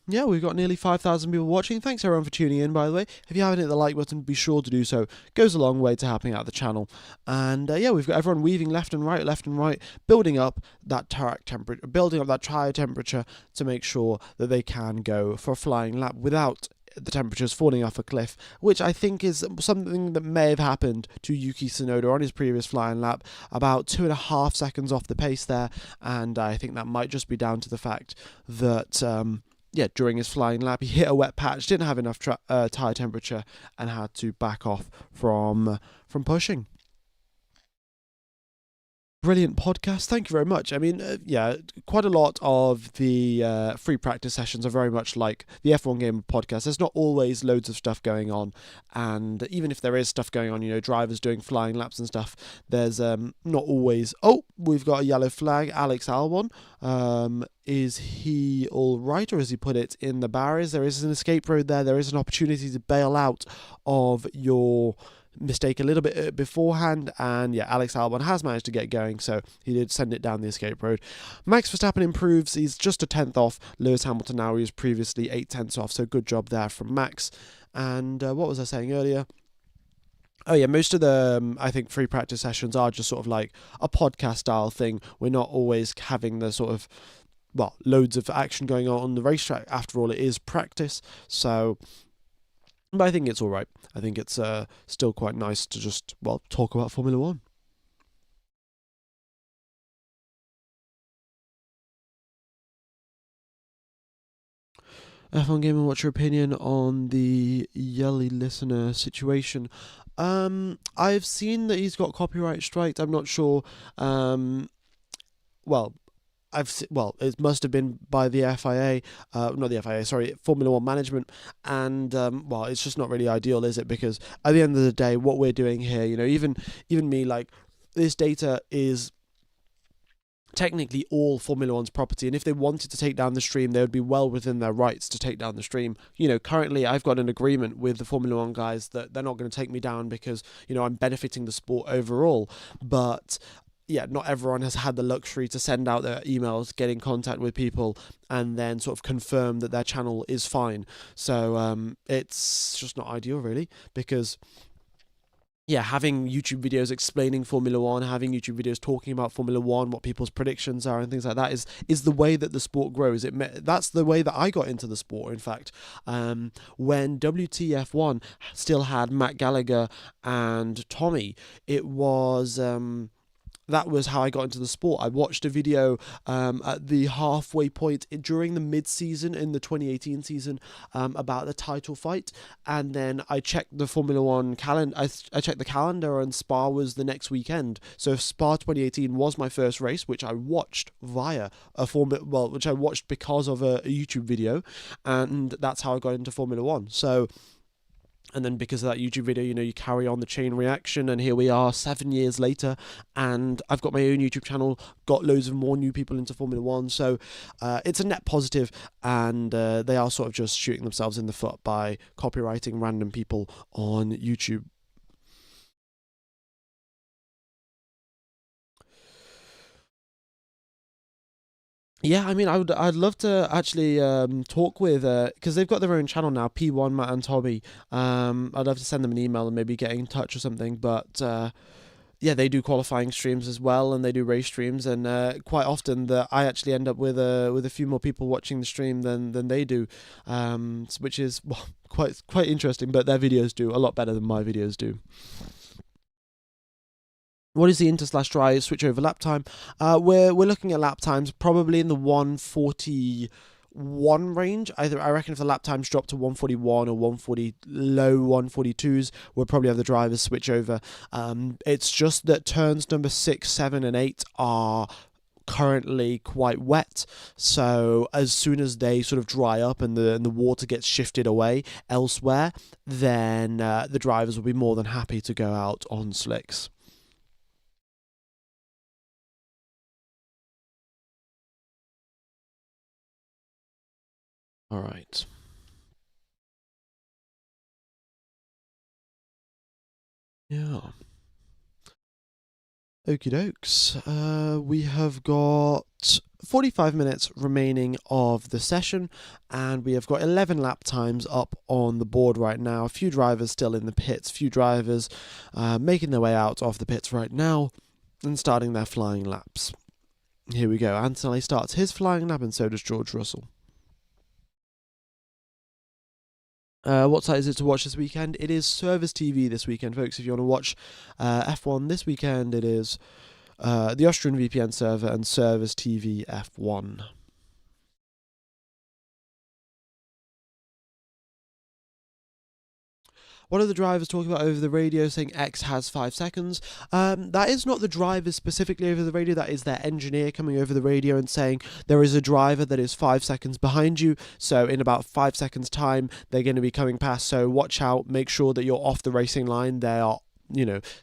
Yeah, we've got nearly 5,000 people watching. Thanks everyone for tuning in, by the way. If you haven't hit the like button, be sure to do so. It goes a long way to helping out the channel. And yeah, we've got everyone weaving left and right, building up that tire temperature to make sure that they can go for a flying lap without the temperatures falling off a cliff, which I think is something that may have happened to Yuki Tsunoda on his previous flying lap, about 2.5 seconds off the pace there, and I think that might just be down to the fact that during his flying lap he hit a wet patch, didn't have enough tire temperature, and had to back off from pushing. Brilliant podcast. Thank you very much. I mean, quite a lot of the free practice sessions are very much like the F1 Game podcast. There's not always loads of stuff going on, and even if there is stuff going on, drivers doing flying laps and stuff, there's not always. Oh, we've got a yellow flag. Alex Albon. Is he all right, or has he put it in the barriers? There is an escape road there. There is an opportunity to bail out of your mistake a little bit beforehand, and yeah, Alex Albon has managed to get going, so he did send it down the escape road. Max Verstappen improves. He's just a 10th off Lewis Hamilton now. He was previously 8/10 off, so good job there from Max. And what was I saying earlier? Oh yeah, most of the I think free practice sessions are just sort of like a podcast style thing. We're not always having the sort of loads of action going on the racetrack. After all, it is practice, so. But I think it's all right. I think it's still quite nice to just, talk about Formula One. F1 Gamer, what's your opinion on the Yelly listener situation? I've seen that he's got copyright strikes. I'm not sure. It must have been by the FIA, not the FIA, sorry, Formula One management, and it's just not really ideal, is it? Because at the end of the day, what we're doing here, even me, like, this data is technically all Formula One's property, and if they wanted to take down the stream, they would be well within their rights to take down the stream. Currently I've got an agreement with the Formula One guys that they're not going to take me down because, I'm benefiting the sport overall, but yeah, not everyone has had the luxury to send out their emails, get in contact with people, and then sort of confirm that their channel is fine. So it's just not ideal, really, because having YouTube videos explaining Formula One, having YouTube videos talking about Formula One, what people's predictions are, and things like that is the way that the sport grows. That's the way that I got into the sport. In fact, when WTF1 still had Matt Gallagher and Tommy, it was. That was how I got into the sport. I watched a video at the halfway point during the mid-season in the 2018 season about the title fight, and then I checked the Formula One calendar. I checked the calendar, and Spa was the next weekend. So Spa 2018 was my first race, which I watched via which I watched because of a YouTube video, and that's how I got into Formula One. So. And then because of that YouTube video, you carry on the chain reaction, and here we are 7 years later, and I've got my own YouTube channel, got loads of more new people into Formula One, so it's a net positive, and they are sort of just shooting themselves in the foot by copywriting random people on YouTube. Yeah, I mean, I'd love to actually talk with because they've got their own channel now, P1 Matt and Tommy. I'd love to send them an email and maybe get in touch or something. But they do qualifying streams as well, and they do race streams, and quite often I actually end up with a few more people watching the stream than they do, which is quite interesting. But their videos do a lot better than my videos do. What is the inter/dry switch over lap time? We're looking at lap times probably in the 140 1 range. I reckon if the lap times drop to 141 or 140, low 142s, we'll probably have the drivers switch over. It's just that turns number 6, 7, and 8 are currently quite wet, so as soon as they sort of dry up and the water gets shifted away elsewhere, then the drivers will be more than happy to go out on slicks. All right. Yeah. Okie dokes. We have got 45 minutes remaining of the session, and we have got 11 lap times up on the board right now. A few drivers still in the pits, few drivers making their way out of the pits right now and starting their flying laps. Here we go. Antonelli starts his flying lap, and so does George Russell. What site is it to watch this weekend? It is Service TV this weekend, folks. If you want to watch F1 this weekend, it is the Austrian VPN server and Service TV F1. One of the drivers talking about over the radio saying X has 5 seconds. That is not the driver specifically over the radio, that is their engineer coming over the radio and saying there is a driver that is 5 seconds behind you, so in about 5 seconds time they're going to be coming past, so watch out, make sure that you're off the racing line. They are,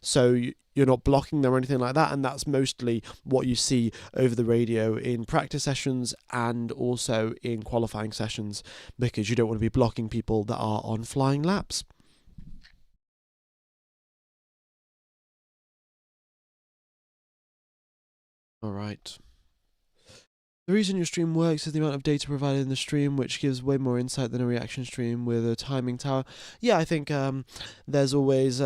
so you're not blocking them or anything like that, and that's mostly what you see over the radio in practice sessions and also in qualifying sessions, because you don't want to be blocking people that are on flying laps. Alright. The reason your stream works is the amount of data provided in the stream, which gives way more insight than a reaction stream with a timing tower. Yeah, I think there's always...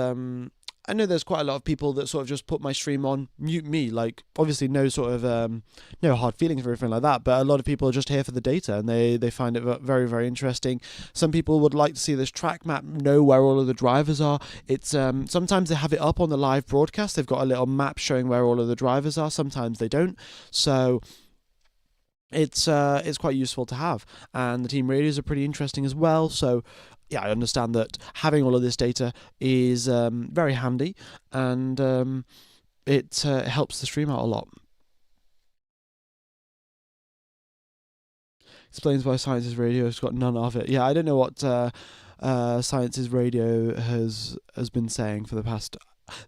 I know there's quite a lot of people that sort of just put my stream on, mute me, like, obviously no sort of, no hard feelings or anything like that, but a lot of people are just here for the data, and they find it very, very interesting. Some people would like to see this track map, know where all of the drivers are. It's, sometimes they have it up on the live broadcast, they've got a little map showing where all of the drivers are, sometimes they don't, so... It's quite useful to have, and the team radios are pretty interesting as well, so yeah, I understand that having all of this data is very handy, and it helps the stream out a lot. Explains why Science's radio has got none of it. Yeah, I don't know what Science's radio has been saying for the past...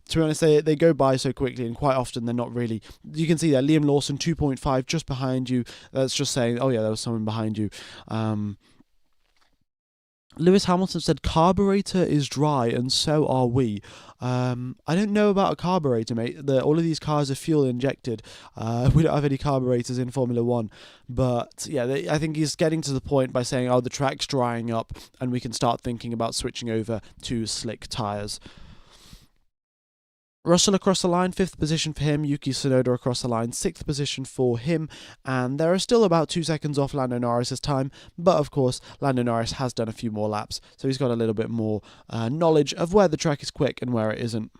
To be honest, they go by so quickly, and quite often they're not really... You can see there, Liam Lawson, 2.5, just behind you. That's just saying, oh yeah, there was someone behind you. Lewis Hamilton said, carburetor is dry, and so are we. I don't know about a carburetor, mate. All of these cars are fuel injected. We don't have any carburetors in Formula 1. But, yeah, I think he's getting to the point by saying, oh, the track's drying up, and we can start thinking about switching over to slick tyres. Russell across the line, 5th position for him. Yuki Tsunoda across the line, 6th position for him. And there are still about 2 seconds off Lando Norris's time. But of course, Lando Norris has done a few more laps, so he's got a little bit more knowledge of where the track is quick and where it isn't.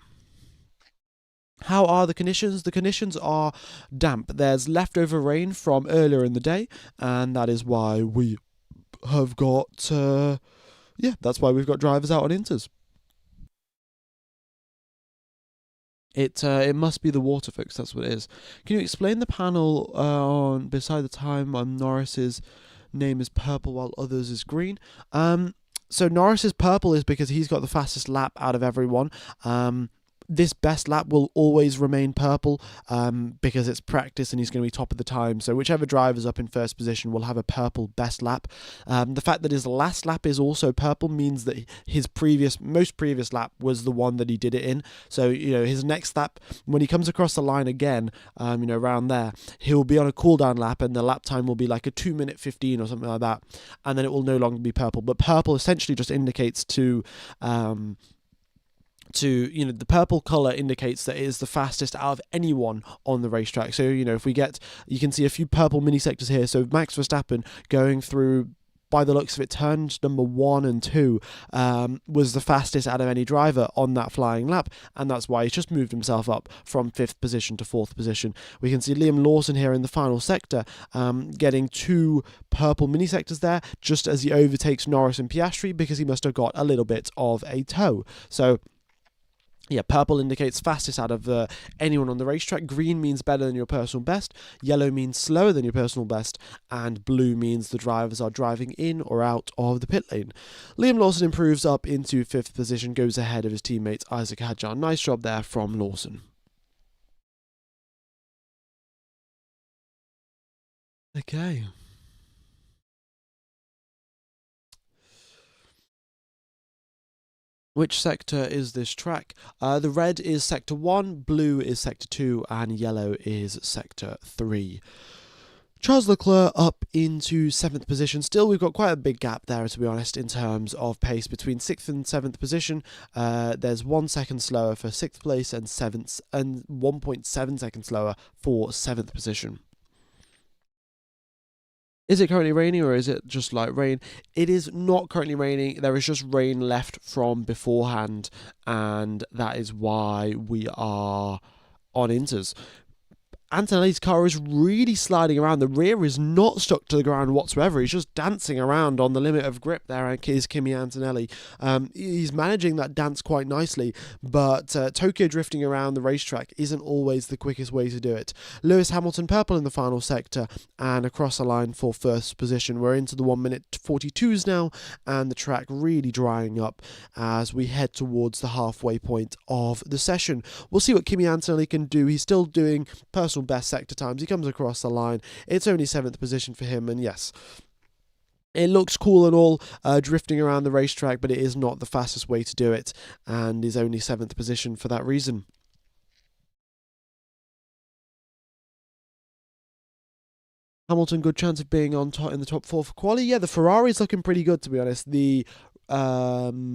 How are the conditions? The conditions are damp. There's leftover rain from earlier in the day, and that is why we have got... that's why we've got drivers out on inters. It must be the water, folks. That's what it is. Can you explain the panel on beside the time on Norris's name is purple while others is green? So Norris's purple is because he's got the fastest lap out of everyone. This best lap will always remain purple because it's practice and he's going to be top of the time. So whichever driver's up in first position will have a purple best lap. The fact that his last lap is also purple means that his most previous lap was the one that he did it in. So, his next lap, when he comes across the line again, around there, he'll be on a cool down lap and the lap time will be like a 2:15 or something like that. And then it will no longer be purple. But purple essentially just indicates the purple colour indicates that it is the fastest out of anyone on the racetrack. So, if we get, you can see a few purple mini sectors here. So Max Verstappen going through by the looks of it, turns number 1 and 2 was the fastest out of any driver on that flying lap, and that's why he's just moved himself up from 5th position to 4th position. We can see Liam Lawson here in the final sector, getting 2 purple mini sectors there, just as he overtakes Norris and Piastri, because he must have got a little bit of a tow. So yeah, purple indicates fastest out of anyone on the racetrack. Green means better than your personal best. Yellow means slower than your personal best. And blue means the drivers are driving in or out of the pit lane. Liam Lawson improves up into 5th position, goes ahead of his teammate Isaac Hadjar. Nice job there from Lawson. Okay. Which sector is this track? The red is sector 1, blue is sector 2, and yellow is sector 3. Charles Leclerc up into 7th position. Still, we've got quite a big gap there, to be honest, in terms of pace between 6th and 7th position. There's 1 second slower for 6th place and 7th, and 1.7 seconds slower for 7th position. Is it currently raining, or is it just light rain? It is not currently raining. There is just rain left from beforehand, and that is why we are on inters. Antonelli's car is really sliding around. The rear is not stuck to the ground whatsoever. He's just dancing around on the limit of grip there, is Kimi Antonelli. He's managing that dance quite nicely, but Tokyo drifting around the racetrack isn't always the quickest way to do it. Lewis Hamilton purple in the final sector and across the line for 1st position. We're into the 1 minute 42s now, and the track really drying up as we head towards the halfway point of the session. We'll see what Kimi Antonelli can do. He's still doing personal best sector times. He comes across the line. It's only 7th position for him, and yes, it looks cool and all, drifting around the racetrack, but it is not the fastest way to do it, and is only 7th position for that reason. Hamilton, good chance of being on top in the top 4 for quali. Yeah, the Ferrari's looking pretty good, to be honest. The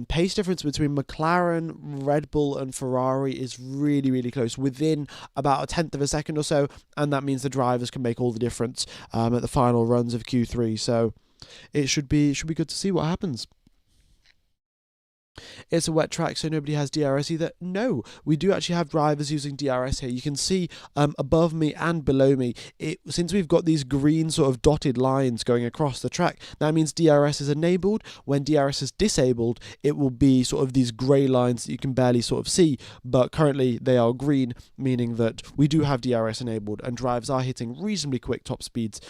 pace difference between McLaren, Red Bull and Ferrari is really close, within about 1/10 of a second or so, and that means the drivers can make all the difference at the final runs of Q3, so it should be good to see what happens. It's a wet track, so nobody has DRS either. No, we do actually have drivers using DRS here. You can see above me and below me, since we've got these green sort of dotted lines going across the track, that means DRS is enabled. When DRS is disabled, it will be sort of these grey lines that you can barely sort of see, but currently they are green, meaning that we do have DRS enabled, and drivers are hitting reasonably quick top speeds.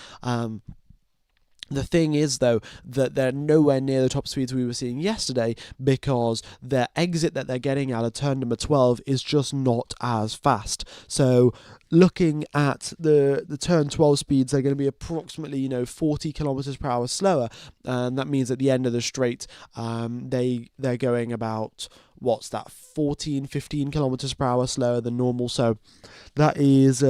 The thing is, though, that they're nowhere near the top speeds we were seeing yesterday, because their exit that they're getting out of turn number 12 is just not as fast. So looking at the turn 12 speeds, they're going to be approximately 40 kilometers per hour slower, and that means at the end of the straight, they're going about, what's that, 14-15 kilometers per hour slower than normal. So that is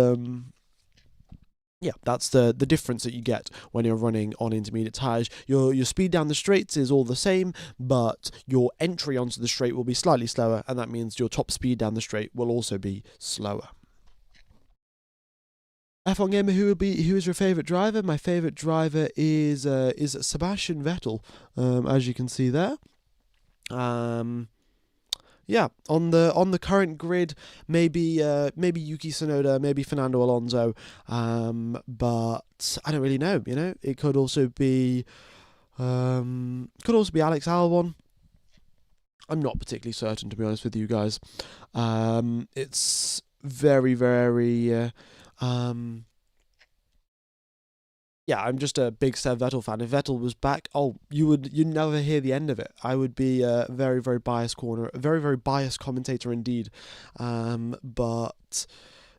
yeah, that's the difference that you get when you're running on intermediate tyres. Your speed down the straights is all the same, but your entry onto the straight will be slightly slower, and that means your top speed down the straight will also be slower. F1 Gamer, who is your favourite driver? My favourite driver is Sebastian Vettel, as you can see there. Yeah, on the current grid, maybe Yuki Tsunoda, maybe Fernando Alonso, but I don't really know. It could also be Alex Albon. I'm not particularly certain, to be honest with you guys. It's very yeah, I'm just a big Seb Vettel fan. If Vettel was back, you'd never hear the end of it. I would be a very biased very biased commentator indeed. But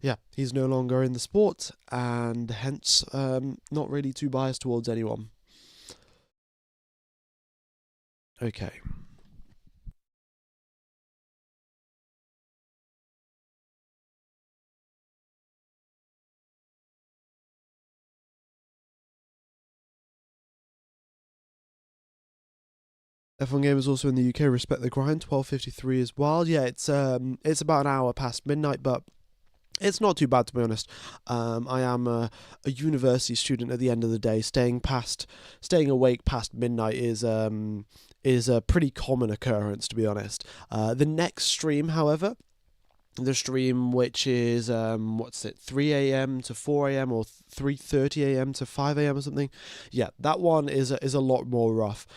yeah, he's no longer in the sport, and hence not really too biased towards anyone. Okay. F1 Game is also in the UK. Respect the grind. 12:53 is wild. Yeah, it's about an hour past midnight, but It's not too bad, to be honest. I am a university student at the end of the day. Staying awake past midnight is a pretty common occurrence, to be honest. The next stream, however, the stream which is 3 a.m. to 4 a.m. or 3:30 a.m. to 5 a.m. or something. Yeah, that one is a lot more rough.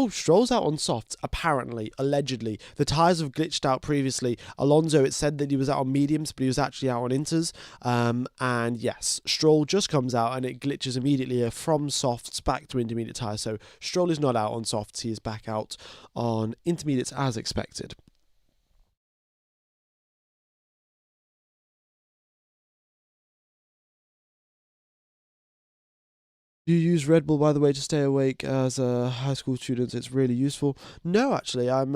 Stroll's out on softs. Apparently, allegedly, the tires have glitched out previously. Alonso, it said that he was out on mediums, but he was actually out on inters. And yes, Stroll just comes out and it glitches immediately from softs back to intermediate tires. So Stroll is not out on softs; he is back out on intermediates as expected. You use Red Bull, by the way, to stay awake as a high school student. It's really useful. No, actually, I'm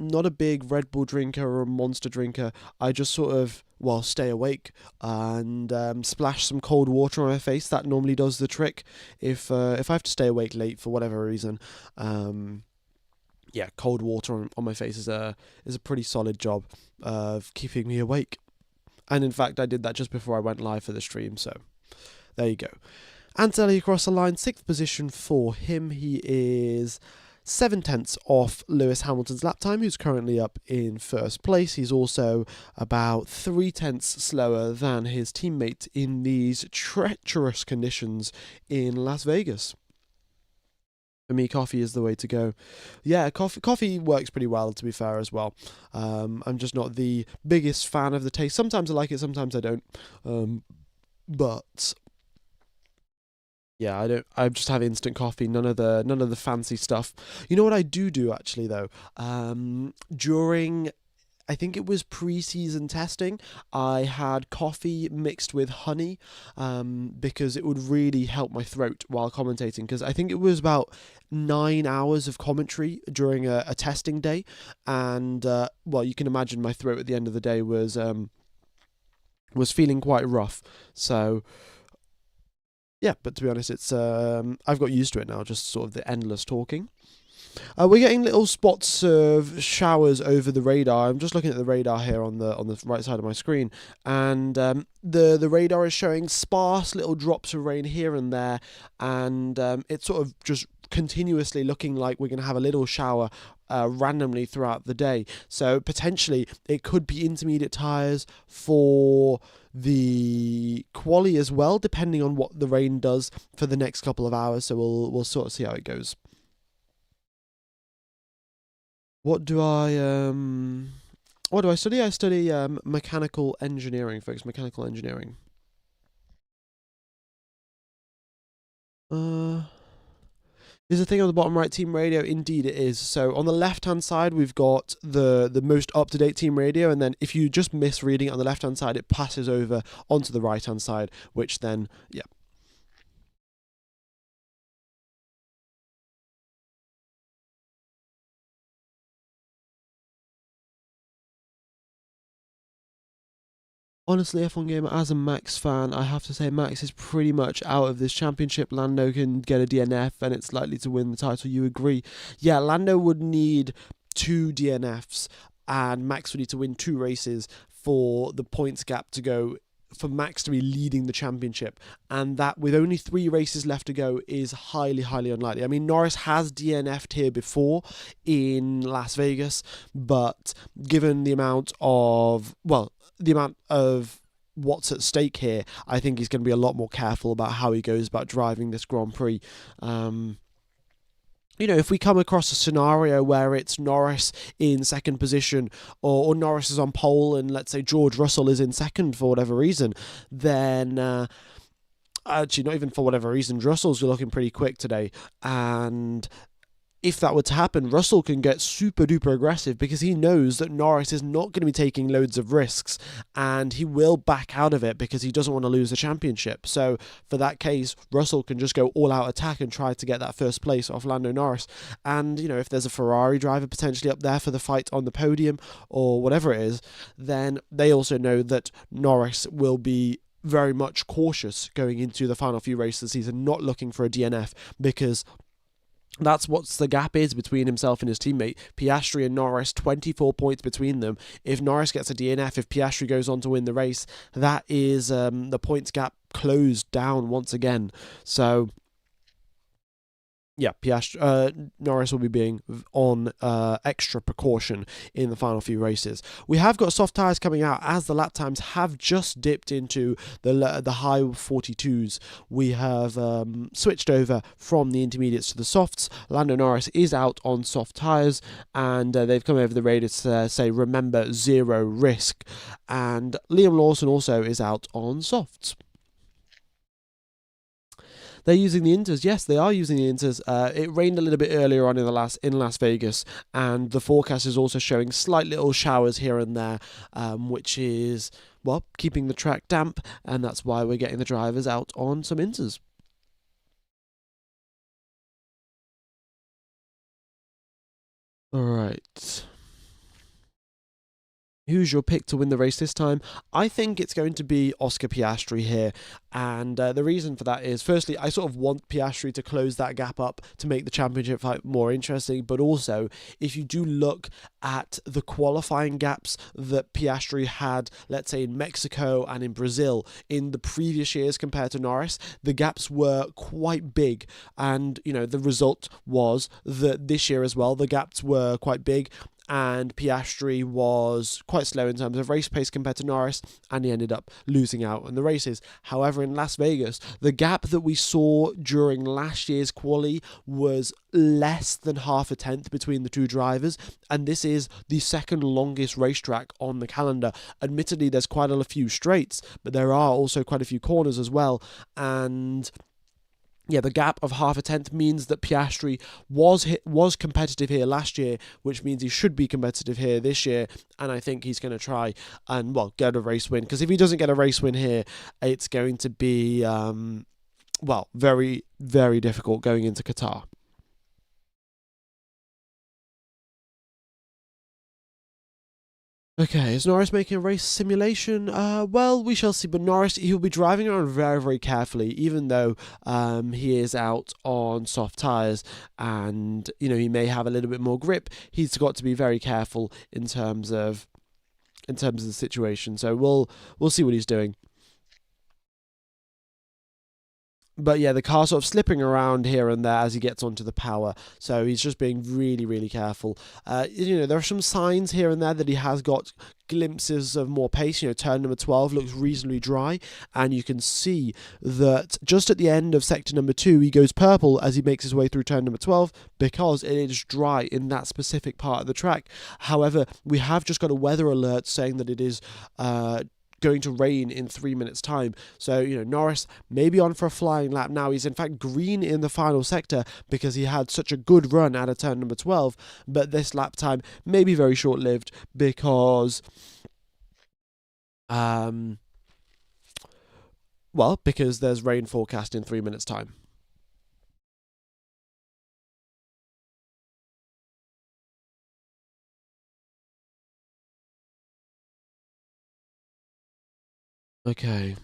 not a big Red Bull drinker or a Monster drinker. I just sort of, stay awake and splash some cold water on my face. That normally does the trick. If I have to stay awake late for whatever reason, cold water on my face is a pretty solid job of keeping me awake. And in fact, I did that just before I went live for the stream. So there you go. Antonelli across the line, 6th position for him. He is 7/10 off Lewis Hamilton's lap time, who's currently up in first place. He's also about 3/10 slower than his teammate in these treacherous conditions in Las Vegas. For me, coffee is the way to go. Yeah, coffee works pretty well, to be fair, as well. I'm just not the biggest fan of the taste. Sometimes I like it, sometimes I don't. But yeah, I don't. I just have instant coffee. None of the fancy stuff. You know what I do actually though. During, I think it was pre-season testing, I had coffee mixed with honey, because it would really help my throat while commentating. Because I think it was about 9 hours of commentary during a testing day, and you can imagine my throat at the end of the day was feeling quite rough. So. Yeah, but to be honest, it's I've got used to it now, just sort of the endless talking. We're getting little spots of showers over the radar. I'm just looking at the radar here on the right side of my screen, and the radar is showing sparse little drops of rain here and there, and it's sort of just continuously looking like we're going to have a little shower randomly throughout the day. So potentially it could be intermediate tyres for the quali as well, depending on what the rain does for the next couple of hours. So we'll sort of see how it goes. What do I study? I study mechanical engineering, folks. Mechanical engineering. Is the thing on the bottom right, team radio? Indeed it is. So on the left hand side we've got the most up-to-date team radio, and then if you just miss reading it on the left hand side, it passes over onto the right hand side, which then Honestly, F1 Gamer, as a Max fan, I have to say Max is pretty much out of this championship. Lando can get a DNF and it's likely to win the title. You agree? Yeah, Lando would need 2 DNFs and Max would need to win 2 races for the points gap to go, for Max to be leading the championship, and that with only 3 races left to go is highly, highly unlikely. I mean, Norris has DNF'd here before in Las Vegas, but given the amount of what's at stake here, I think he's going to be a lot more careful about how he goes about driving this Grand Prix. If we come across a scenario where it's Norris in second position, or Norris is on pole and let's say George Russell is in second for whatever reason, then actually not even for whatever reason, Russell's looking pretty quick today, and if that were to happen, Russell can get super duper aggressive because he knows that Norris is not going to be taking loads of risks and he will back out of it because he doesn't want to lose the championship. So for that case, Russell can just go all out attack and try to get that first place off Lando Norris. And, if there's a Ferrari driver potentially up there for the fight on the podium or whatever it is, then they also know that Norris will be very much cautious going into the final few races of the season, not looking for a DNF because That's what the gap is between himself and his teammate. Piastri and Norris, 24 points between them. If Norris gets a DNF, if Piastri goes on to win the race, that is the points gap closed down once again. So yeah, Norris will be being on extra precaution in the final few races. We have got soft tyres coming out as the lap times have just dipped into the high 42s. We have switched over from the intermediates to the softs. Lando Norris is out on soft tyres, and they've come over the radio to say, remember, zero risk. And Liam Lawson also is out on softs. They're using the inters. Yes, they are using the inters. It rained a little bit earlier on in Las Vegas, and the forecast is also showing slight little showers here and there, which is, well, keeping the track damp, and that's why we're getting the drivers out on some inters. All right. Who's your pick to win the race this time? I think it's going to be Oscar Piastri here. And the reason for that is, firstly, I sort of want Piastri to close that gap up to make the championship fight more interesting. But also, if you do look at the qualifying gaps that Piastri had, let's say in Mexico and in Brazil, in the previous years compared to Norris, the gaps were quite big. And, you know, the result was that this year as well, the gaps were quite big. And Piastri was quite slow in terms of race pace compared to Norris, and he ended up losing out in the races. However, in Las Vegas, the gap that we saw during last year's quali was less than half a tenth between the two drivers, and this is the second longest racetrack on the calendar. Admittedly, there's quite a few straights, but there are also quite a few corners as well, and yeah, the gap of half a tenth means that Piastri was competitive here last year, which means he should be competitive here this year, and I think he's going to try and, well, get a race win, because if he doesn't get a race win here, it's going to be, well, very, very difficult going into Qatar. Okay, is Norris making a race simulation? Well, we shall see. But Norris, he'll be driving around very, very carefully, even though he is out on soft tyres, and you know he may have a little bit more grip. He's got to be very careful in terms of the situation. So we'll see what he's doing. But yeah, the car's sort of slipping around here and there as he gets onto the power. So he's just being really, really careful. You know, there are some signs here and there that he has got glimpses of more pace. You know, turn number 12 looks reasonably dry, and you can see that just at the end of sector number 2, he goes purple as he makes his way through turn number 12 because it is dry in that specific part of the track. However, we have just got a weather alert saying that it is going to rain in 3 minutes time. So, you know, Norris may be on for a flying lap now. He's in fact green in the final sector because he had such a good run out of turn number 12, but this lap time may be very short-lived because because there's rain forecast in 3 minutes time. Okay.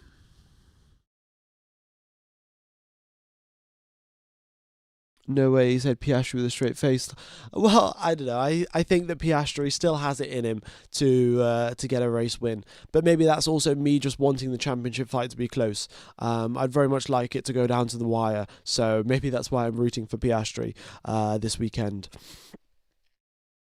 No way, he said Piastri with a straight face. Well, I don't know. I think that Piastri still has it in him to get a race win. But maybe that's also me just wanting the championship fight to be close. I'd very much like it to go down to the wire. So maybe that's why I'm rooting for Piastri this weekend.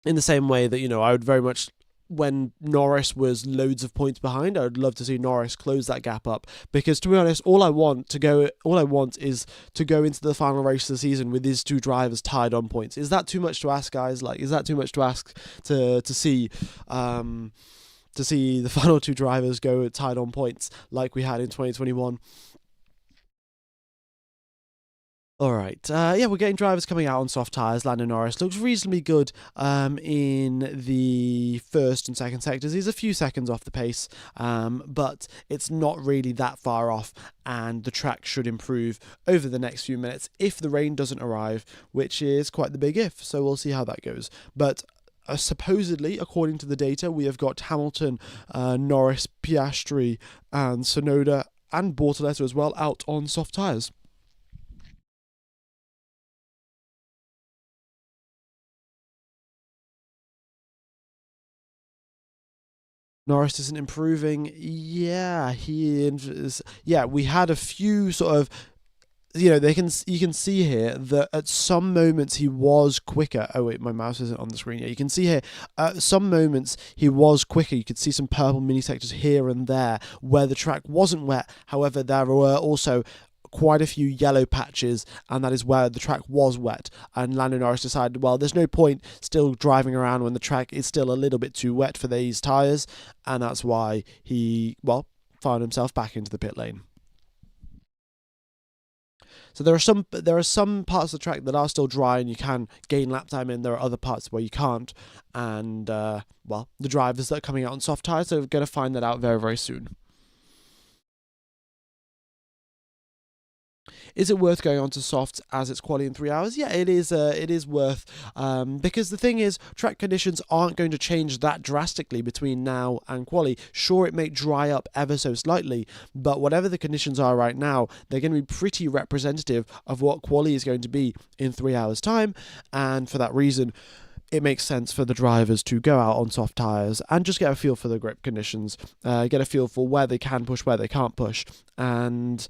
In the same way that, you know, I would very much, when Norris was loads of points behind, I would love to see Norris close that gap up, because to be honest, all I want is to go into the final race of the season with these two drivers tied on points. Is that too much to ask, guys? Like, is that too much to ask to see the final two drivers go tied on points like we had in 2021? All right. Yeah, we're getting drivers coming out on soft tyres. Lando Norris looks reasonably good in the first and second sectors. He's a few seconds off the pace, but it's not really that far off, and the track should improve over the next few minutes if the rain doesn't arrive, which is quite the big if. So we'll see how that goes. But supposedly, according to the data, we have got Hamilton, Norris, Piastri, and Sonoda and Bortoleto as well out on soft tyres. Norris isn't improving. Yeah, he is. Yeah, we had a few sort of, you can see here that at some moments he was quicker. Oh wait, my mouse isn't on the screen yet. You can see here at some moments he was quicker. You could see some purple mini sectors here and there where the track wasn't wet. However, there were also quite a few yellow patches, and that is where the track was wet, and Lando Norris decided, well, there's no point still driving around when the track is still a little bit too wet for these tyres, and that's why he, well, found himself back into the pit lane. So there are some parts of the track that are still dry and you can gain lap time in. There are other parts where you can't, and well, the drivers that are coming out on soft tyres are going to find that out very, very soon. Is it worth going on to softs as it's quali in 3 hours? Yeah, it is. It is worth, because the thing is, track conditions aren't going to change that drastically between now and quali. Sure, it may dry up ever so slightly, but whatever the conditions are right now, they're going to be pretty representative of what quali is going to be in 3 hours' time, and for that reason, it makes sense for the drivers to go out on soft tyres and just get a feel for the grip conditions, get a feel for where they can push, where they can't push, and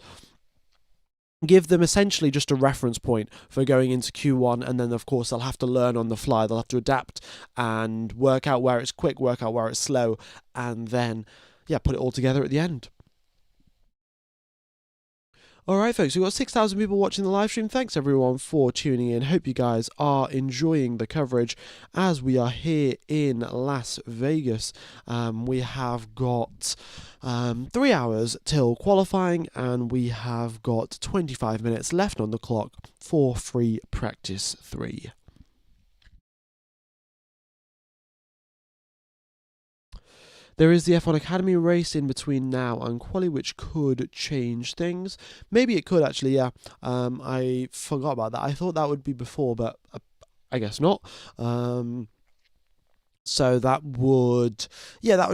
give them essentially just a reference point for going into Q1, and then of course they'll have to learn on the fly. They'll have to adapt and work out where it's quick, work out where it's slow, and then, yeah, put it all together at the end. Alright folks, we've got 6,000 people watching the live stream. Thanks everyone for tuning in. Hope you guys are enjoying the coverage as we are here in Las Vegas. We have got 3 hours till qualifying, and we have got 25 minutes left on the clock for free practice 3. There is the F1 Academy race in between now and quali, which could change things. Maybe it could actually, yeah. I forgot about that. I thought that would be before, but I guess not. So that would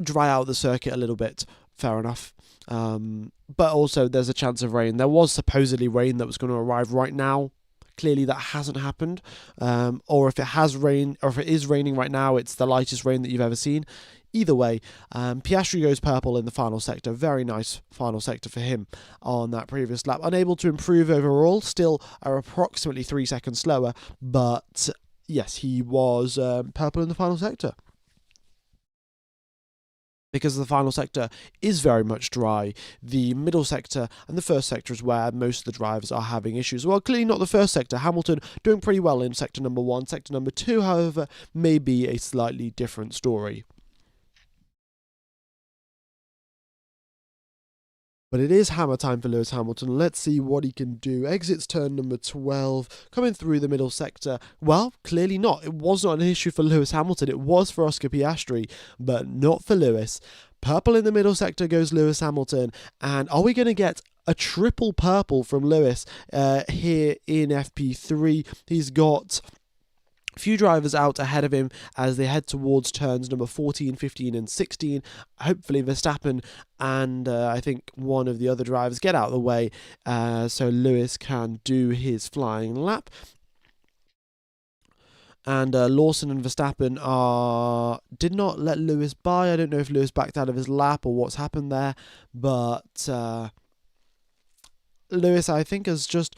dry out the circuit a little bit. Fair enough. But also there's a chance of rain. There was supposedly rain that was going to arrive right now. Clearly that hasn't happened. Or if it has rained, or if it is raining right now, it's the lightest rain that you've ever seen. Either way, Piastri goes purple in the final sector. Very nice final sector for him on that previous lap. Unable to improve overall, still are approximately 3 seconds slower, but yes, he was purple in the final sector. Because the final sector is very much dry, the middle sector and the first sector is where most of the drivers are having issues. Well, clearly not the first sector. Hamilton doing pretty well in sector number 1. Sector number 2, however, may be a slightly different story. But it is hammer time for Lewis Hamilton. Let's see what he can do. Exits turn number 12, coming through the middle sector. Well, clearly not. It was not an issue for Lewis Hamilton. It was for Oscar Piastri, but not for Lewis. Purple in the middle sector goes Lewis Hamilton. And are we going to get a triple purple from Lewis here in FP3? He's got few drivers out ahead of him as they head towards turns number 14, 15 and 16. Hopefully Verstappen and I think one of the other drivers get out of the way so Lewis can do his flying lap. And Lawson and Verstappen did not let Lewis by. I don't know if Lewis backed out of his lap or what's happened there, but Lewis, I think, has just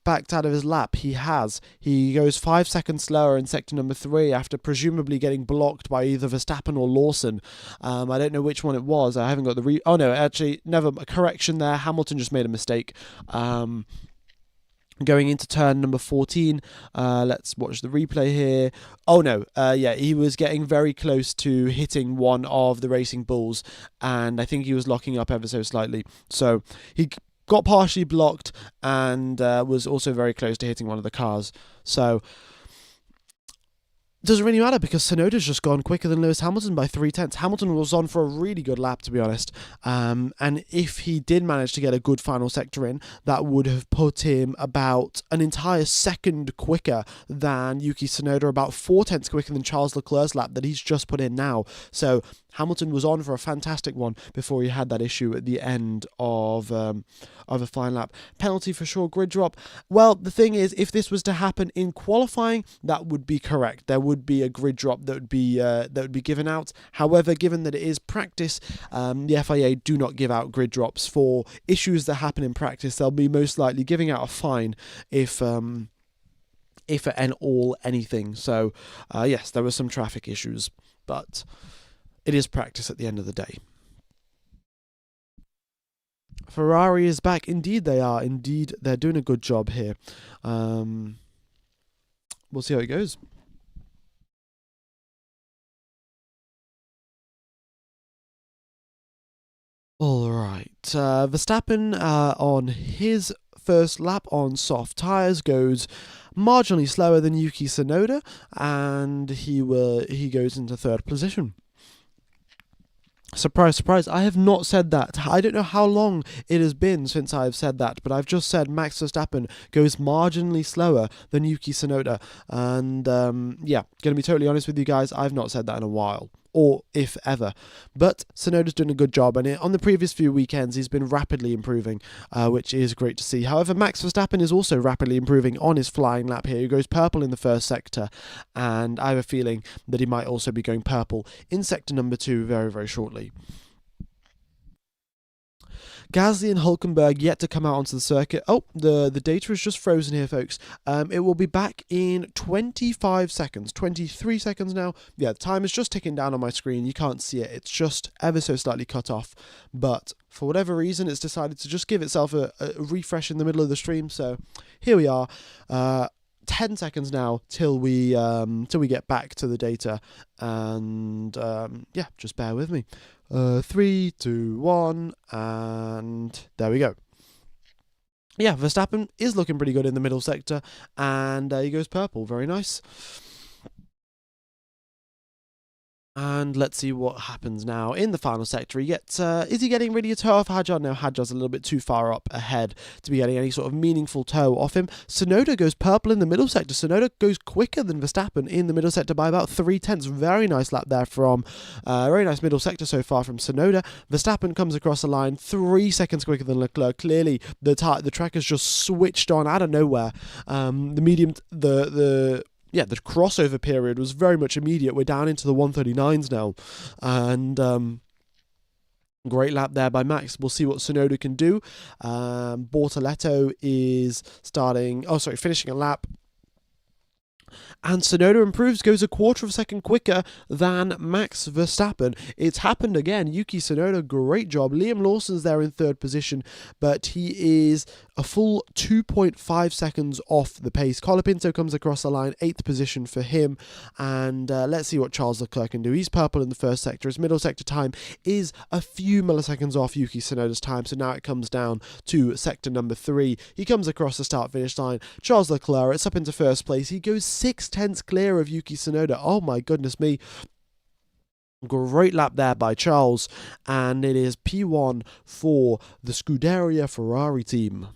backed out of his lap. He goes 5 seconds slower in sector number 3 after presumably getting blocked by either Verstappen or Lawson. I don't know which one it was. I haven't got the oh no, actually, never, correction there. Hamilton just made a mistake. Going into turn number 14, let's watch the replay here. Oh no, yeah, he was getting very close to hitting one of the Racing Bulls, and I think he was locking up ever so slightly. So he got partially blocked and was also very close to hitting one of the cars. So doesn't really matter because Tsunoda's just gone quicker than Lewis Hamilton by 0.3. Hamilton was on for a really good lap, to be honest. And if he did manage to get a good final sector in, that would have put him about an entire second quicker than Yuki Tsunoda, about 0.4 quicker than Charles Leclerc's lap that he's just put in now. So Hamilton was on for a fantastic one before he had that issue at the end of a fine lap. Penalty for sure, grid drop. Well, the thing is, if this was to happen in qualifying, that would be correct. There would be a grid drop that would be given out. However, given that it is practice, the FIA do not give out grid drops for issues that happen in practice. They'll be most likely giving out a fine if at all anything. So yes, there were some traffic issues, but it is practice at the end of the day. Ferrari is back. Indeed they are. Indeed, they're doing a good job here. We'll see how it goes. All right. Verstappen on his first lap on soft tyres goes marginally slower than Yuki Tsunoda, and he goes into third position. Surprise, surprise, I have not said that. I don't know how long it has been since I've said that, but I've just said Max Verstappen goes marginally slower than Yuki Tsunoda. And yeah, going to be totally honest with you guys, I've not said that in a while, or if ever. But Tsunoda's doing a good job, and on the previous few weekends he's been rapidly improving, which is great to see. However, Max Verstappen is also rapidly improving on his flying lap here. He goes purple in the first sector, and I have a feeling that he might also be going purple in sector number 2 very, very shortly. Gasly and Hulkenberg yet to come out onto the circuit. Oh, the data is just frozen here, folks. It will be back in 25 seconds, 23 seconds now. Yeah, the time is just ticking down on my screen. You can't see it. It's just ever so slightly cut off. But for whatever reason, it's decided to just give itself a refresh in the middle of the stream. So here we are. 10 seconds now till we get back to the data, and yeah, just bear with me. 3, 2, 1, and there we go. Yeah, Verstappen is looking pretty good in the middle sector, and he goes purple. Very nice. And let's see what happens now in the final sector. He gets, is he getting really a toe off Hadjar? No, Hadjar's a little bit too far up ahead to be getting any sort of meaningful toe off him. Tsunoda goes purple in the middle sector. Tsunoda goes quicker than Verstappen in the middle sector by about 0.3. Very nice lap there from, very nice middle sector so far from Tsunoda. Verstappen comes across the line 3 seconds quicker than Leclerc. Clearly, the track has just switched on out of nowhere. The crossover period was very much immediate. We're down into the 139s now. And great lap there by Max. We'll see what Tsunoda can do. Bortoletto is finishing a lap. And Tsunoda improves, goes a quarter of a second quicker than Max Verstappen. It's happened again. Yuki Tsunoda, great job. Liam Lawson's there in third position, but he is a full 2.5 seconds off the pace. Colapinto comes across the line, 8th position for him. And let's see what Charles Leclerc can do. He's purple in the first sector. His middle sector time is a few milliseconds off Yuki Tsunoda's time, so now it comes down to sector number 3. He comes across the start-finish line. Charles Leclerc, it's up into first place. He goes 0.6 clear of Yuki Tsunoda. Oh my goodness me. Great lap there by Charles, and it is P1 for the Scuderia Ferrari team.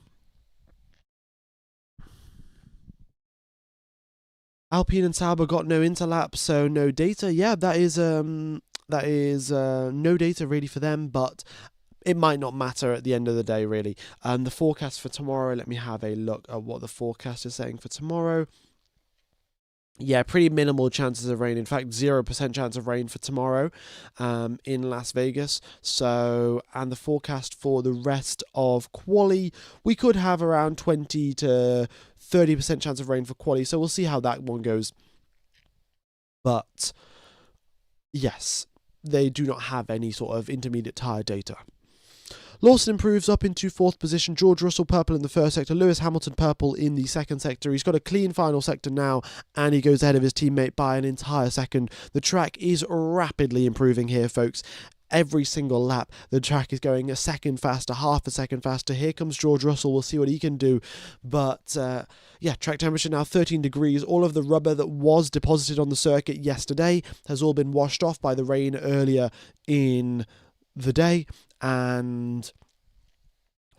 Alpine and Sauber got no interlap, so no data. Yeah, that is no data really for them, but it might not matter at the end of the day, really. The forecast for tomorrow, let me have a look at what the forecast is saying for tomorrow. Yeah, pretty minimal chances of rain. In fact, 0% chance of rain for tomorrow in Las Vegas. So, and the forecast for the rest of quali, we could have around 20 to 30% chance of rain for quali. So we'll see how that one goes. But yes, they do not have any sort of intermediate tyre data. Lawson improves up into 4th position. George Russell purple in the first sector. Lewis Hamilton purple in the second sector. He's got a clean final sector now, and he goes ahead of his teammate by an entire second. The track is rapidly improving here, folks. Every single lap, the track is going a second faster, half a second faster. Here comes George Russell. We'll see what he can do. But, yeah, track temperature now 13 degrees. All of the rubber that was deposited on the circuit yesterday has all been washed off by the rain earlier in the day. And,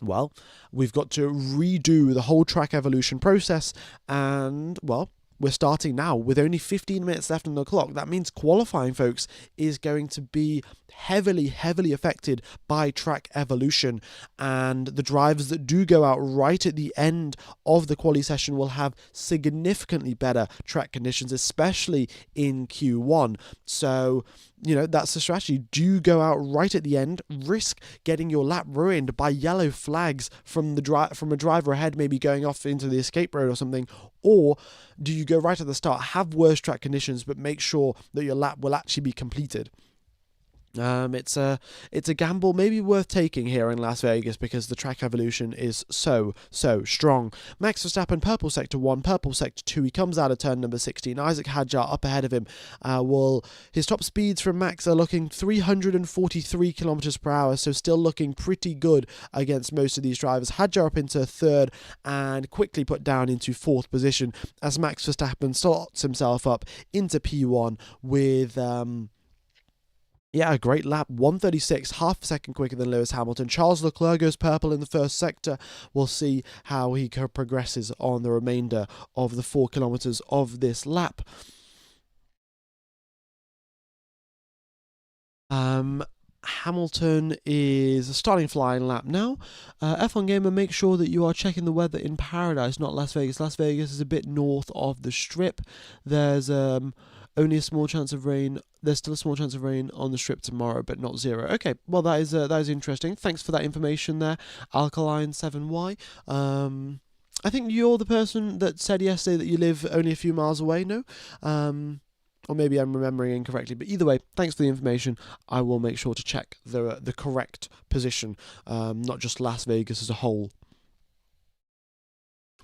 well, we've got to redo the whole track evolution process. And, well, we're starting now with only 15 minutes left on the clock. That means qualifying, folks, is going to be heavily affected by track evolution, and the drivers that do go out right at the end of the quali session will have significantly better track conditions, especially in Q1. So, you know, that's the strategy. Do go out right at the end, risk getting your lap ruined by yellow flags from a driver ahead, maybe going off into the escape road or something, or do you go right at the start, have worse track conditions, but make sure that your lap will actually be completed? It's a gamble maybe worth taking here in Las Vegas because the track evolution is so strong. Max Verstappen, purple sector 1, purple sector 2. He comes out of turn number 16. Isaac Hadjar up ahead of him. His top speeds from Max are looking 343 kilometers per hour, so still looking pretty good against most of these drivers. Hadjar up into third and quickly put down into fourth position as Max Verstappen slots himself up into P1 with a great lap, 1:36, half a second quicker than Lewis Hamilton. Charles Leclerc goes purple in the first sector. We'll see how he progresses on the remainder of the 4 kilometers of this lap. Hamilton is starting flying lap now. F1 Gamer, make sure that you are checking the weather in Paradise, not Las Vegas. Las Vegas is a bit north of the Strip. There's only a small chance of rain. There's still a small chance of rain on the Strip tomorrow, but not zero. Okay, well that is interesting. Thanks for that information there, Alkaline 7Y. I think you're the person that said yesterday that you live only a few miles away. No, or maybe I'm remembering incorrectly. But either way, thanks for the information. I will make sure to check the correct position, not just Las Vegas as a whole.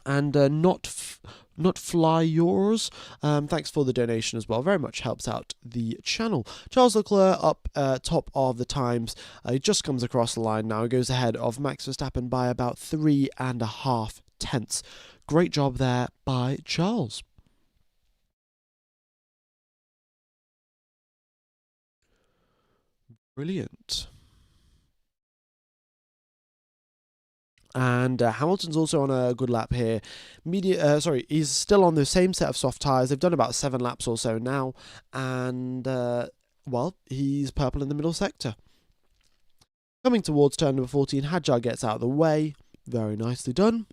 And not fly yours. Thanks for the donation as well. Very much helps out the channel. Charles Leclerc up top of the times. He just comes across the line now. He goes ahead of Max Verstappen by about 3.5 tenths. Great job there by Charles. Brilliant. And Hamilton's also on a good lap here. He's still on the same set of soft tyres. They've done about 7 laps or so now. And, he's purple in the middle sector. Coming towards turn number 14, Hadjar gets out of the way. Very nicely done.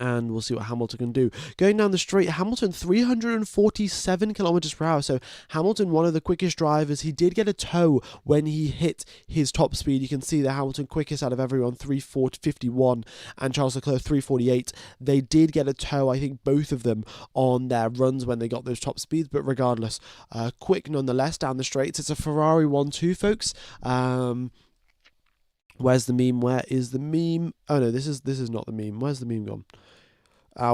And we'll see what Hamilton can do. Going down the straight, Hamilton 347 kilometers per hour. So Hamilton, one of the quickest drivers. He did get a tow when he hit his top speed. You can see that Hamilton quickest out of everyone, 3:51, and Charles Leclerc 3:48. They did get a tow, I think both of them, on their runs when they got those top speeds. But regardless, quick nonetheless down the straights. It's a Ferrari 1-2, folks. Where's the meme? Where is the meme? Oh no, this is not the meme. Where's the meme gone?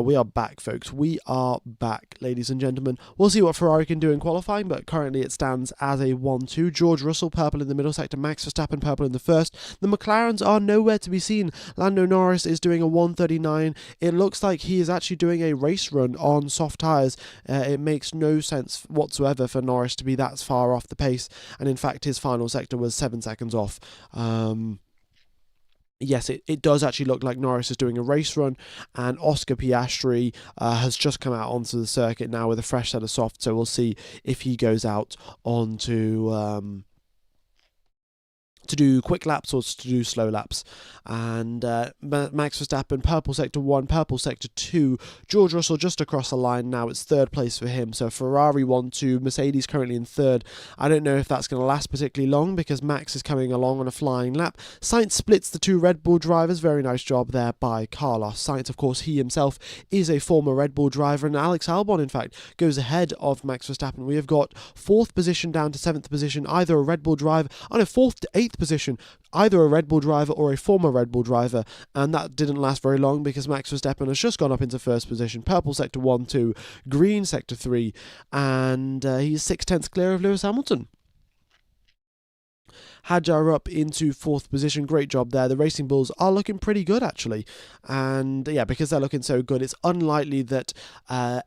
We are back, folks. We are back, ladies and gentlemen. We'll see what Ferrari can do in qualifying, but currently it stands as a 1-2. George Russell, purple in the middle sector. Max Verstappen, purple in the first. The McLarens are nowhere to be seen. Lando Norris is doing a 1:39. It looks like he is actually doing a race run on soft tyres. It makes no sense whatsoever for Norris to be that far off the pace, and in fact his final sector was 7 seconds off. Yes, it does actually look like Norris is doing a race run, and Oscar Piastri has just come out onto the circuit now with a fresh set of softs, so we'll see if he goes out onto to do quick laps or to do slow laps. And Max Verstappen, purple sector 1, purple sector 2. George Russell just across the line now. It's third place for him. So Ferrari 1-2, Mercedes currently in third. I don't know if that's going to last particularly long because Max is coming along on a flying lap. Sainz splits the two Red Bull drivers. Very nice job there by Carlos Sainz. Of course, he himself is a former Red Bull driver, and Alex Albon, in fact, goes ahead of Max Verstappen. We have got 4th position down to 7th position, either a Red Bull driver, 4th to 8th position, either a Red Bull driver or a former Red Bull driver, and that didn't last very long because Max Verstappen has just gone up into first position. Purple sector 1-2, green sector 3, and he's 6 tenths clear of Lewis Hamilton. Hadjar up into 4th position. Great job there. The Racing Bulls are looking pretty good, actually. And yeah, because they're looking so good, it's unlikely that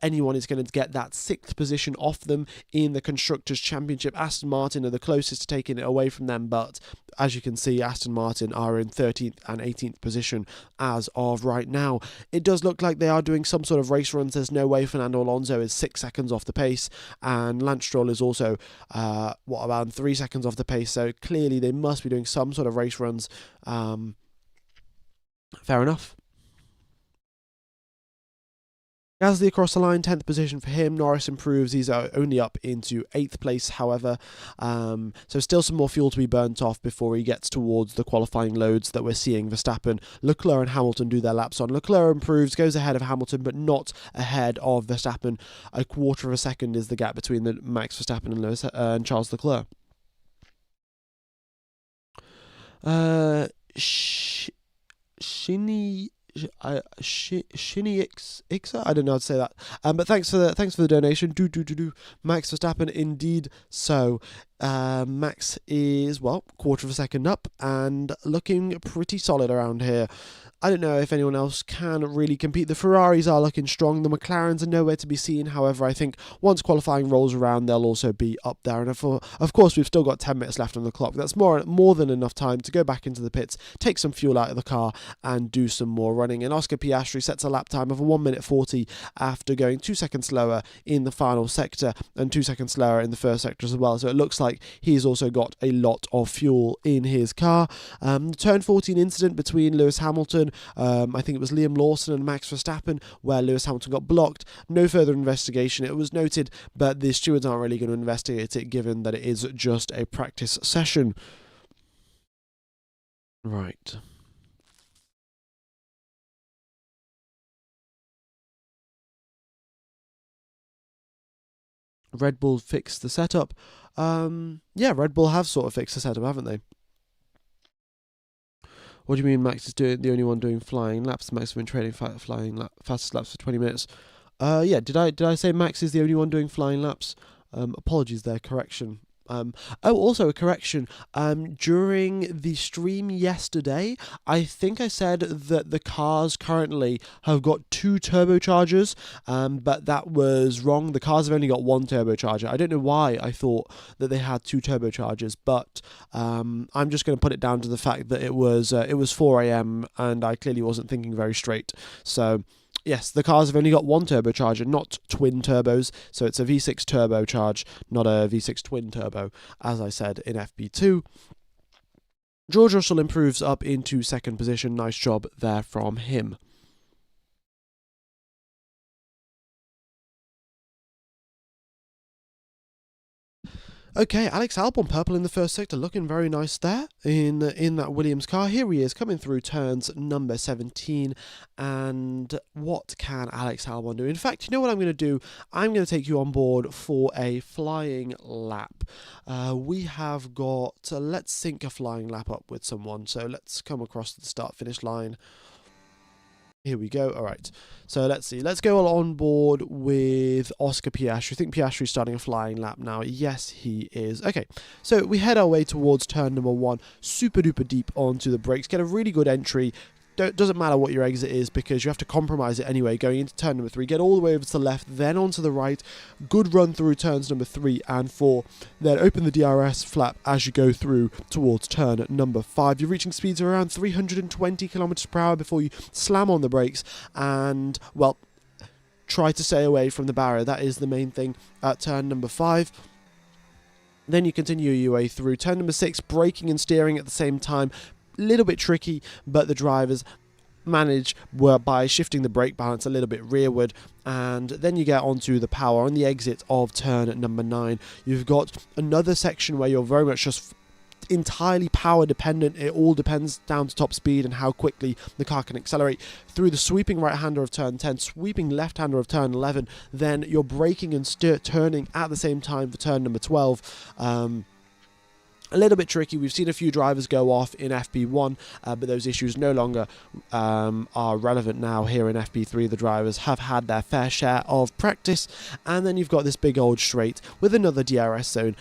anyone is going to get that 6th position off them in the Constructors' Championship. Aston Martin are the closest to taking it away from them, but as you can see, Aston Martin are in 13th and 18th position as of right now. It does look like they are doing some sort of race runs. There's no way Fernando Alonso is 6 seconds off the pace, and Lance Stroll is also, around 3 seconds off the pace, so clearly they must be doing some sort of race runs. Fair enough. Gasly across the line, 10th position for him. Norris improves. He's only up into 8th place, however. So still some more fuel to be burnt off before he gets towards the qualifying loads that we're seeing Verstappen, Leclerc and Hamilton do their laps on. Leclerc improves, goes ahead of Hamilton, but not ahead of Verstappen. A quarter of a second is the gap between the Max Verstappen and Charles Leclerc. Shinny Ixa? I don't know how to say that. But thanks for the donation. Do. Max Verstappen, indeed. So Max is, quarter of a second up and looking pretty solid around here. I don't know if anyone else can really compete. The Ferraris are looking strong. The McLarens are nowhere to be seen. However, I think once qualifying rolls around, they'll also be up there. And of course, we've still got 10 minutes left on the clock. That's more than enough time to go back into the pits, take some fuel out of the car, and do some more running. And Oscar Piastri sets a lap time of 1 minute 40 after going 2 seconds slower in the final sector and 2 seconds slower in the first sector as well. So it looks like he's also got a lot of fuel in his car. Turn 14 incident between Lewis Hamilton, I think it was Liam Lawson and Max Verstappen, where Lewis Hamilton got blocked. No further investigation. It was noted, but the stewards aren't really going to investigate it, given that it is just a practice session. Right. Red Bull fixed the setup. Yeah, Red Bull have sort of fixed the setup, haven't they? What do you mean Max is the only one doing flying laps? Max has been training fastest laps for 20 minutes. Yeah, did I say Max is the only one doing flying laps? Apologies there, correction. Also a correction. During the stream yesterday, I think I said that the cars currently have got 2 turbochargers, but that was wrong. The cars have only got 1 turbocharger. I don't know why I thought that they had 2 turbochargers, but I'm just going to put it down to the fact that it was 4 a.m. and I clearly wasn't thinking very straight. So yes, the cars have only got 1 turbocharger, not twin turbos, so it's a V6 turbocharge, not a V6 twin turbo, as I said in FP2. George Russell improves up into 2nd position. Nice job there from him. Okay, Alex Albon, purple in the first sector, looking very nice there in that Williams car. Here he is coming through turns number 17, and what can Alex Albon do? In fact, you know what I'm going to do? I'm going to take you on board for a flying lap. We have got, let's sync a flying lap up with someone, so let's come across to the start-finish line. Here we go. All right. So let's see. Let's go on board with Oscar Piastri. I think Piastri's starting a flying lap now. Yes, he is. Okay. So we head our way towards turn number 1. Super duper deep onto the brakes. Get a really good entry. Doesn't matter what your exit is because you have to compromise it anyway. Going into turn number 3, get all the way over to the left, then onto the right. Good run through turns number 3 and 4. Then open the DRS flap as you go through towards turn number 5. You're reaching speeds of around 320 kilometers per hour before you slam on the brakes and, well, try to stay away from the barrier. That is the main thing at turn number 5. Then you continue your way through turn number 6, braking and steering at the same time. Little bit tricky, but the drivers manage by shifting the brake balance a little bit rearward, and then you get onto the power on the exit of turn number 9. You've got another section where you're very much just entirely power dependent. It all depends down to top speed and how quickly the car can accelerate through the sweeping right-hander of turn 10, sweeping left-hander of turn 11. Then you're braking and turning at the same time for turn number 12. a little bit tricky. We've seen a few drivers go off in FP1, but those issues no longer are relevant now. Here in FP3, the drivers have had their fair share of practice, and then you've got this big old straight with another DRS zone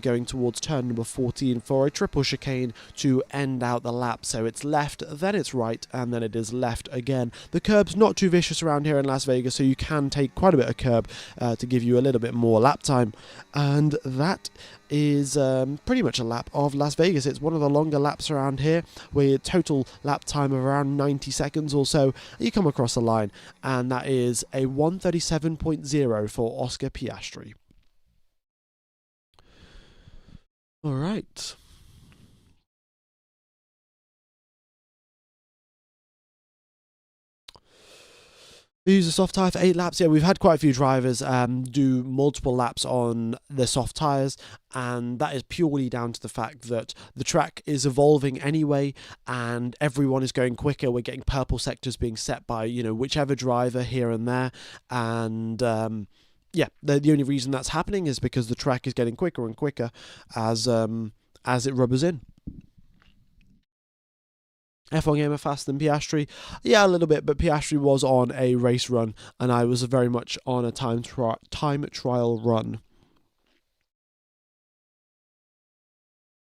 going towards turn number 14 for a triple chicane to end out the lap. So it's left, then it's right, and then it is left again. The curb's not too vicious around here in Las Vegas, so you can take quite a bit of curb to give you a little bit more lap time, and that is pretty much a lap of Las Vegas. It's one of the longer laps around here, with total lap time of around 90 seconds or so. You come across the line, and that is a 1:37.0 for Oscar Piastri. All right. We use a soft tyre for 8 laps. Yeah, we've had quite a few drivers do multiple laps on the soft tyres, and that is purely down to the fact that the track is evolving anyway, and everyone is going quicker. We're getting purple sectors being set by, whichever driver here and there, and yeah, the only reason that's happening is because the track is getting quicker and quicker as it rubbers in. F1 Gamer faster than Piastri? Yeah, a little bit, but Piastri was on a race run, and I was very much on a time trial run.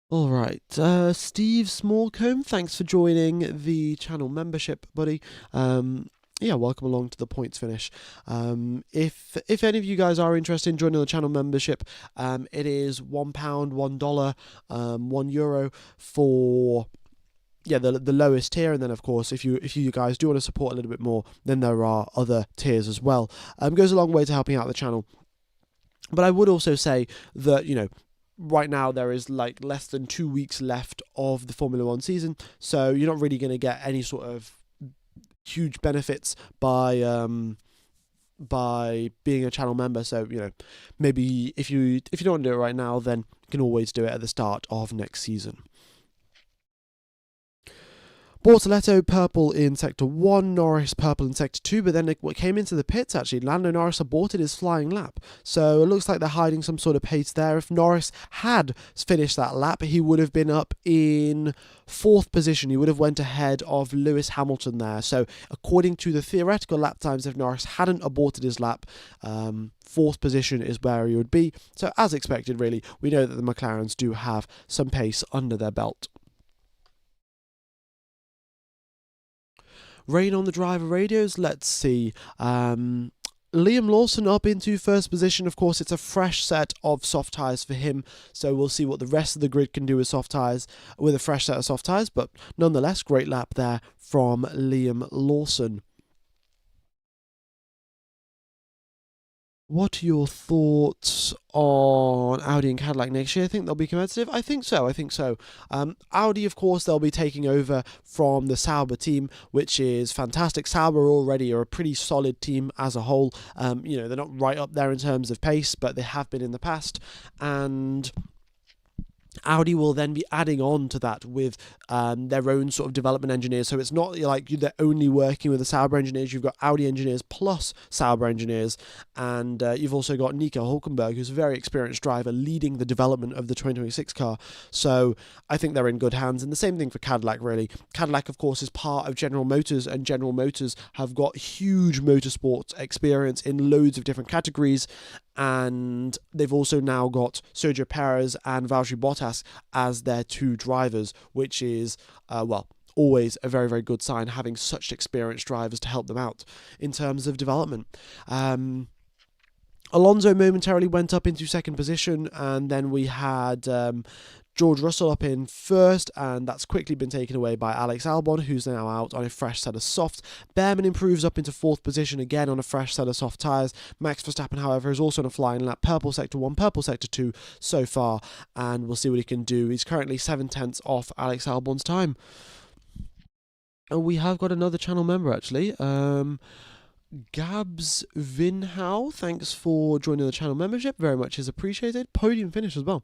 All right, Steve Smallcombe, thanks for joining the channel membership, buddy. Yeah, welcome along to the points finish. If any of you guys are interested in joining the channel membership, it is £1, $1, €1 for the lowest tier, and then of course if you guys do want to support a little bit more, then there are other tiers as well. Goes a long way to helping out the channel. But I would also say that right now there is like less than 2 weeks left of the Formula 1 season, so you're not really going to get any sort of huge benefits by being a channel member. So maybe if you don't want to do it right now, then you can always do it at the start of next season. Bortoletto purple in Sector 1, Norris purple in Sector 2, but then what came into the pits, actually, Lando Norris aborted his flying lap. So it looks like they're hiding some sort of pace there. If Norris had finished that lap, he would have been up in 4th position. He would have went ahead of Lewis Hamilton there. So according to the theoretical lap times, if Norris hadn't aborted his lap, 4th position is where he would be. So as expected, really, we know that the McLarens do have some pace under their belt. Rain on the driver radios, let's see. Liam Lawson up into 1st position. Of course, it's a fresh set of soft tyres for him, so we'll see what the rest of the grid can do with soft tyres, with a fresh set of soft tyres, but nonetheless, great lap there from Liam Lawson. What are your thoughts on Audi and Cadillac next year? I think they'll be competitive. I think so. Audi, of course, they'll be taking over from the Sauber team, which is fantastic. Sauber already are a pretty solid team as a whole. They're not right up there in terms of pace, but they have been in the past. And Audi will then be adding on to that with their own sort of development engineers. So it's not like they're only working with the Sauber engineers. You've got Audi engineers plus Sauber engineers. And you've also got Nico Hulkenberg, who's a very experienced driver, leading the development of the 2026 car. So I think they're in good hands. And the same thing for Cadillac, really. Cadillac, of course, is part of General Motors, and General Motors have got huge motorsports experience in loads of different categories. And they've also now got Sergio Perez and Valtteri Bottas as their 2 drivers, which is, always a very, very good sign, having such experienced drivers to help them out in terms of development. Alonso momentarily went up into 2nd position, and then we had George Russell up in 1st, and that's quickly been taken away by Alex Albon, who's now out on a fresh set of soft. Behrman improves up into 4th position again on a fresh set of soft tyres. Max Verstappen, however, is also on a flying lap. Purple Sector 1, Purple Sector 2 so far, and we'll see what he can do. He's currently 7/10 off Alex Albon's time. And we have got another channel member, actually. Gabs Vinhow, thanks for joining the channel membership. Very much is appreciated. Podium finish as well.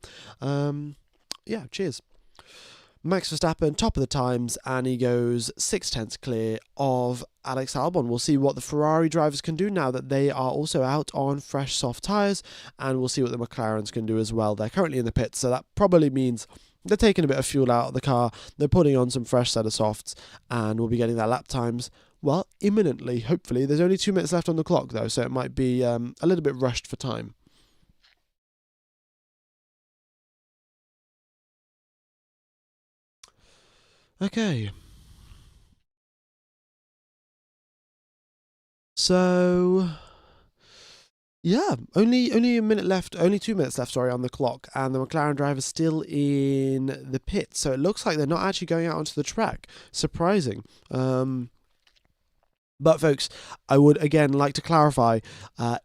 Yeah, cheers. Max Verstappen, top of the times, and he goes 6/10 clear of Alex Albon. We'll see what the Ferrari drivers can do now that they are also out on fresh soft tyres, and we'll see what the McLarens can do as well. They're currently in the pits, so that probably means they're taking a bit of fuel out of the car, they're putting on some fresh set of softs, and we'll be getting their lap times, well, imminently, hopefully. There's only 2 minutes left on the clock, though, so it might be a little bit rushed for time. Okay. So, yeah, only a minute left, only 2 minutes left, sorry, on the clock, and the McLaren driver's still in the pit, so it looks like they're not actually going out onto the track. Surprising. But folks, I would again like to clarify,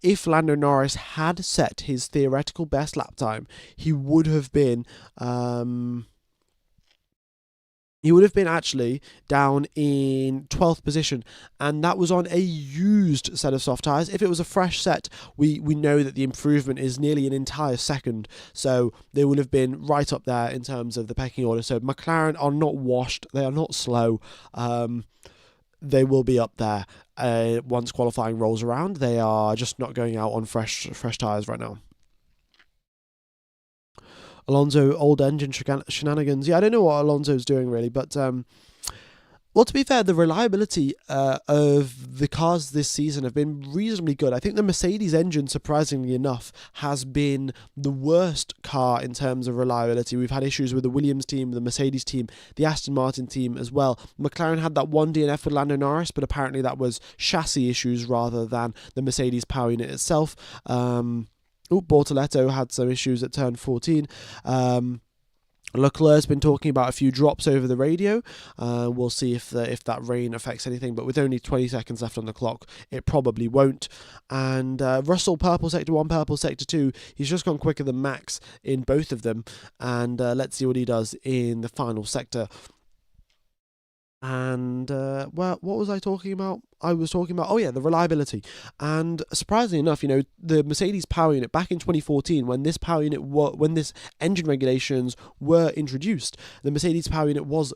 if Lando Norris had set his theoretical best lap time, he would have been actually down in 12th position, and that was on a used set of soft tyres. If it was a fresh set, we know that the improvement is nearly an entire second, so they would have been right up there in terms of the pecking order. So McLaren are not washed, they are not slow. They will be up there once qualifying rolls around. They are just not going out on fresh tyres right now. Alonso, old engine shenanigans. Yeah, I don't know what Alonso's doing really, but well, to be fair, the reliability of the cars this season have been reasonably good. I think the Mercedes engine, surprisingly enough, has been the worst car in terms of reliability. We've had issues with the Williams team, the Mercedes team, the Aston Martin team as well. McLaren had that one DNF with Lando Norris, but apparently that was chassis issues rather than the Mercedes power unit itself. Bortoletto had some issues at turn 14. Leclerc's been talking about a few drops over the radio. We'll see if that rain affects anything, but with only 20 seconds left on the clock, it probably won't. And Russell, purple sector 1, purple sector 2, he's just gone quicker than Max in both of them, and let's see what he does in the final sector. And well, what was I talking about? I was talking about, the reliability. And surprisingly enough, the Mercedes power unit back in 2014, when this engine regulations were introduced, the Mercedes power unit was,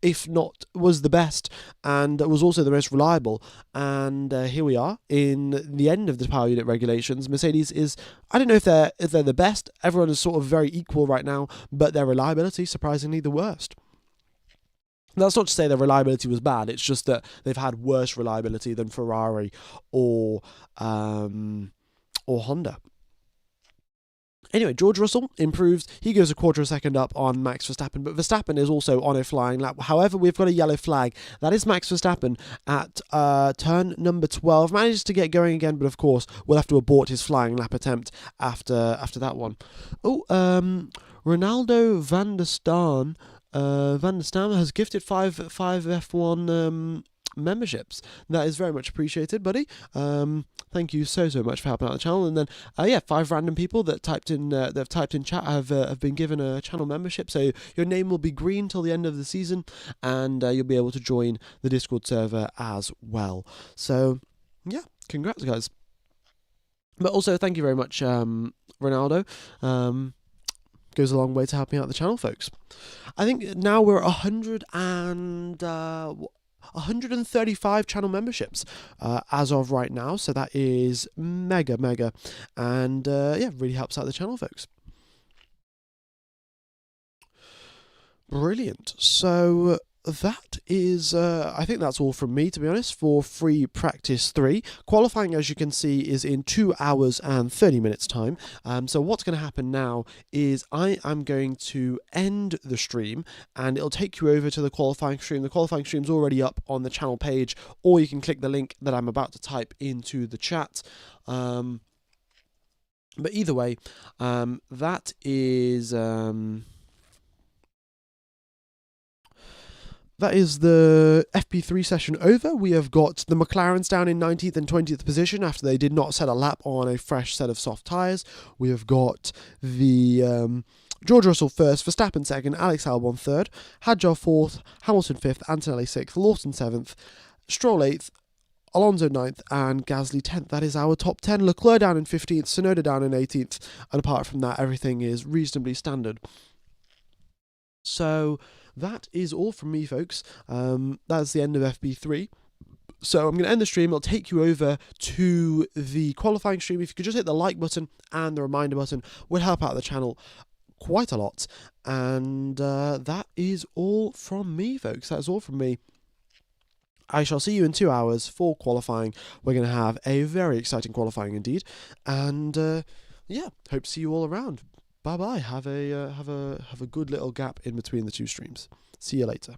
if not was the best, and was also the most reliable. And here we are in the end of the power unit regulations. Mercedes is, I don't know if they're the best. Everyone is sort of very equal right now, but their reliability surprisingly the worst. That's not to say their reliability was bad, it's just that they've had worse reliability than Ferrari or Honda. Anyway, George Russell improves. He goes a quarter of a second up on Max Verstappen, but Verstappen is also on a flying lap. However, we've got a yellow flag. That is Max Verstappen at turn number 12. Manages to get going again, but of course, we'll have to abort his flying lap attempt after that one. Ronaldo van der Staan has gifted five F1 memberships. That is very much appreciated, buddy. Thank you so much for helping out the channel. And then 5 random people that have typed in chat have been given a channel membership. So your name will be green till the end of the season, and you'll be able to join the Discord server as well. So yeah, congrats guys. But also thank you very much, Ronaldo. Goes a long way to helping out the channel, folks. I think now we're 135 channel memberships as of right now, so that is mega, and really helps out the channel, folks. Brilliant. So that is, I think that's all from me, to be honest, for free practice 3. Qualifying, as you can see, is in 2 hours and 30 minutes time. So what's going to happen now is I am going to end the stream, and it'll take you over to the qualifying stream. The qualifying stream's already up on the channel page, or you can click the link that I'm about to type into the chat. But either way, that is... That is the FP3 session over. We have got the McLarens down in 19th and 20th position after they did not set a lap on a fresh set of soft tyres. We have got the George Russell first, Verstappen second, Alex Albon third, Hadjar fourth, Hamilton fifth, Antonelli sixth, Lawson seventh, Stroll 8th, Alonso 9th, and Gasly 10th. That is our top 10. Leclerc down in 15th, Tsunoda down in 18th, and apart from that, everything is reasonably standard. So that is all from me, folks. That's the end of FP3. So I'm going to end the stream. It'll take you over to the qualifying stream. If you could just hit the like button and the reminder button, would help out the channel quite a lot. And that is all from me, folks. That is all from me. I shall see you in 2 hours for qualifying. We're going to have a very exciting qualifying indeed. And yeah, hope to see you all around. Bye bye. Have a good little gap in between the two streams. See you later.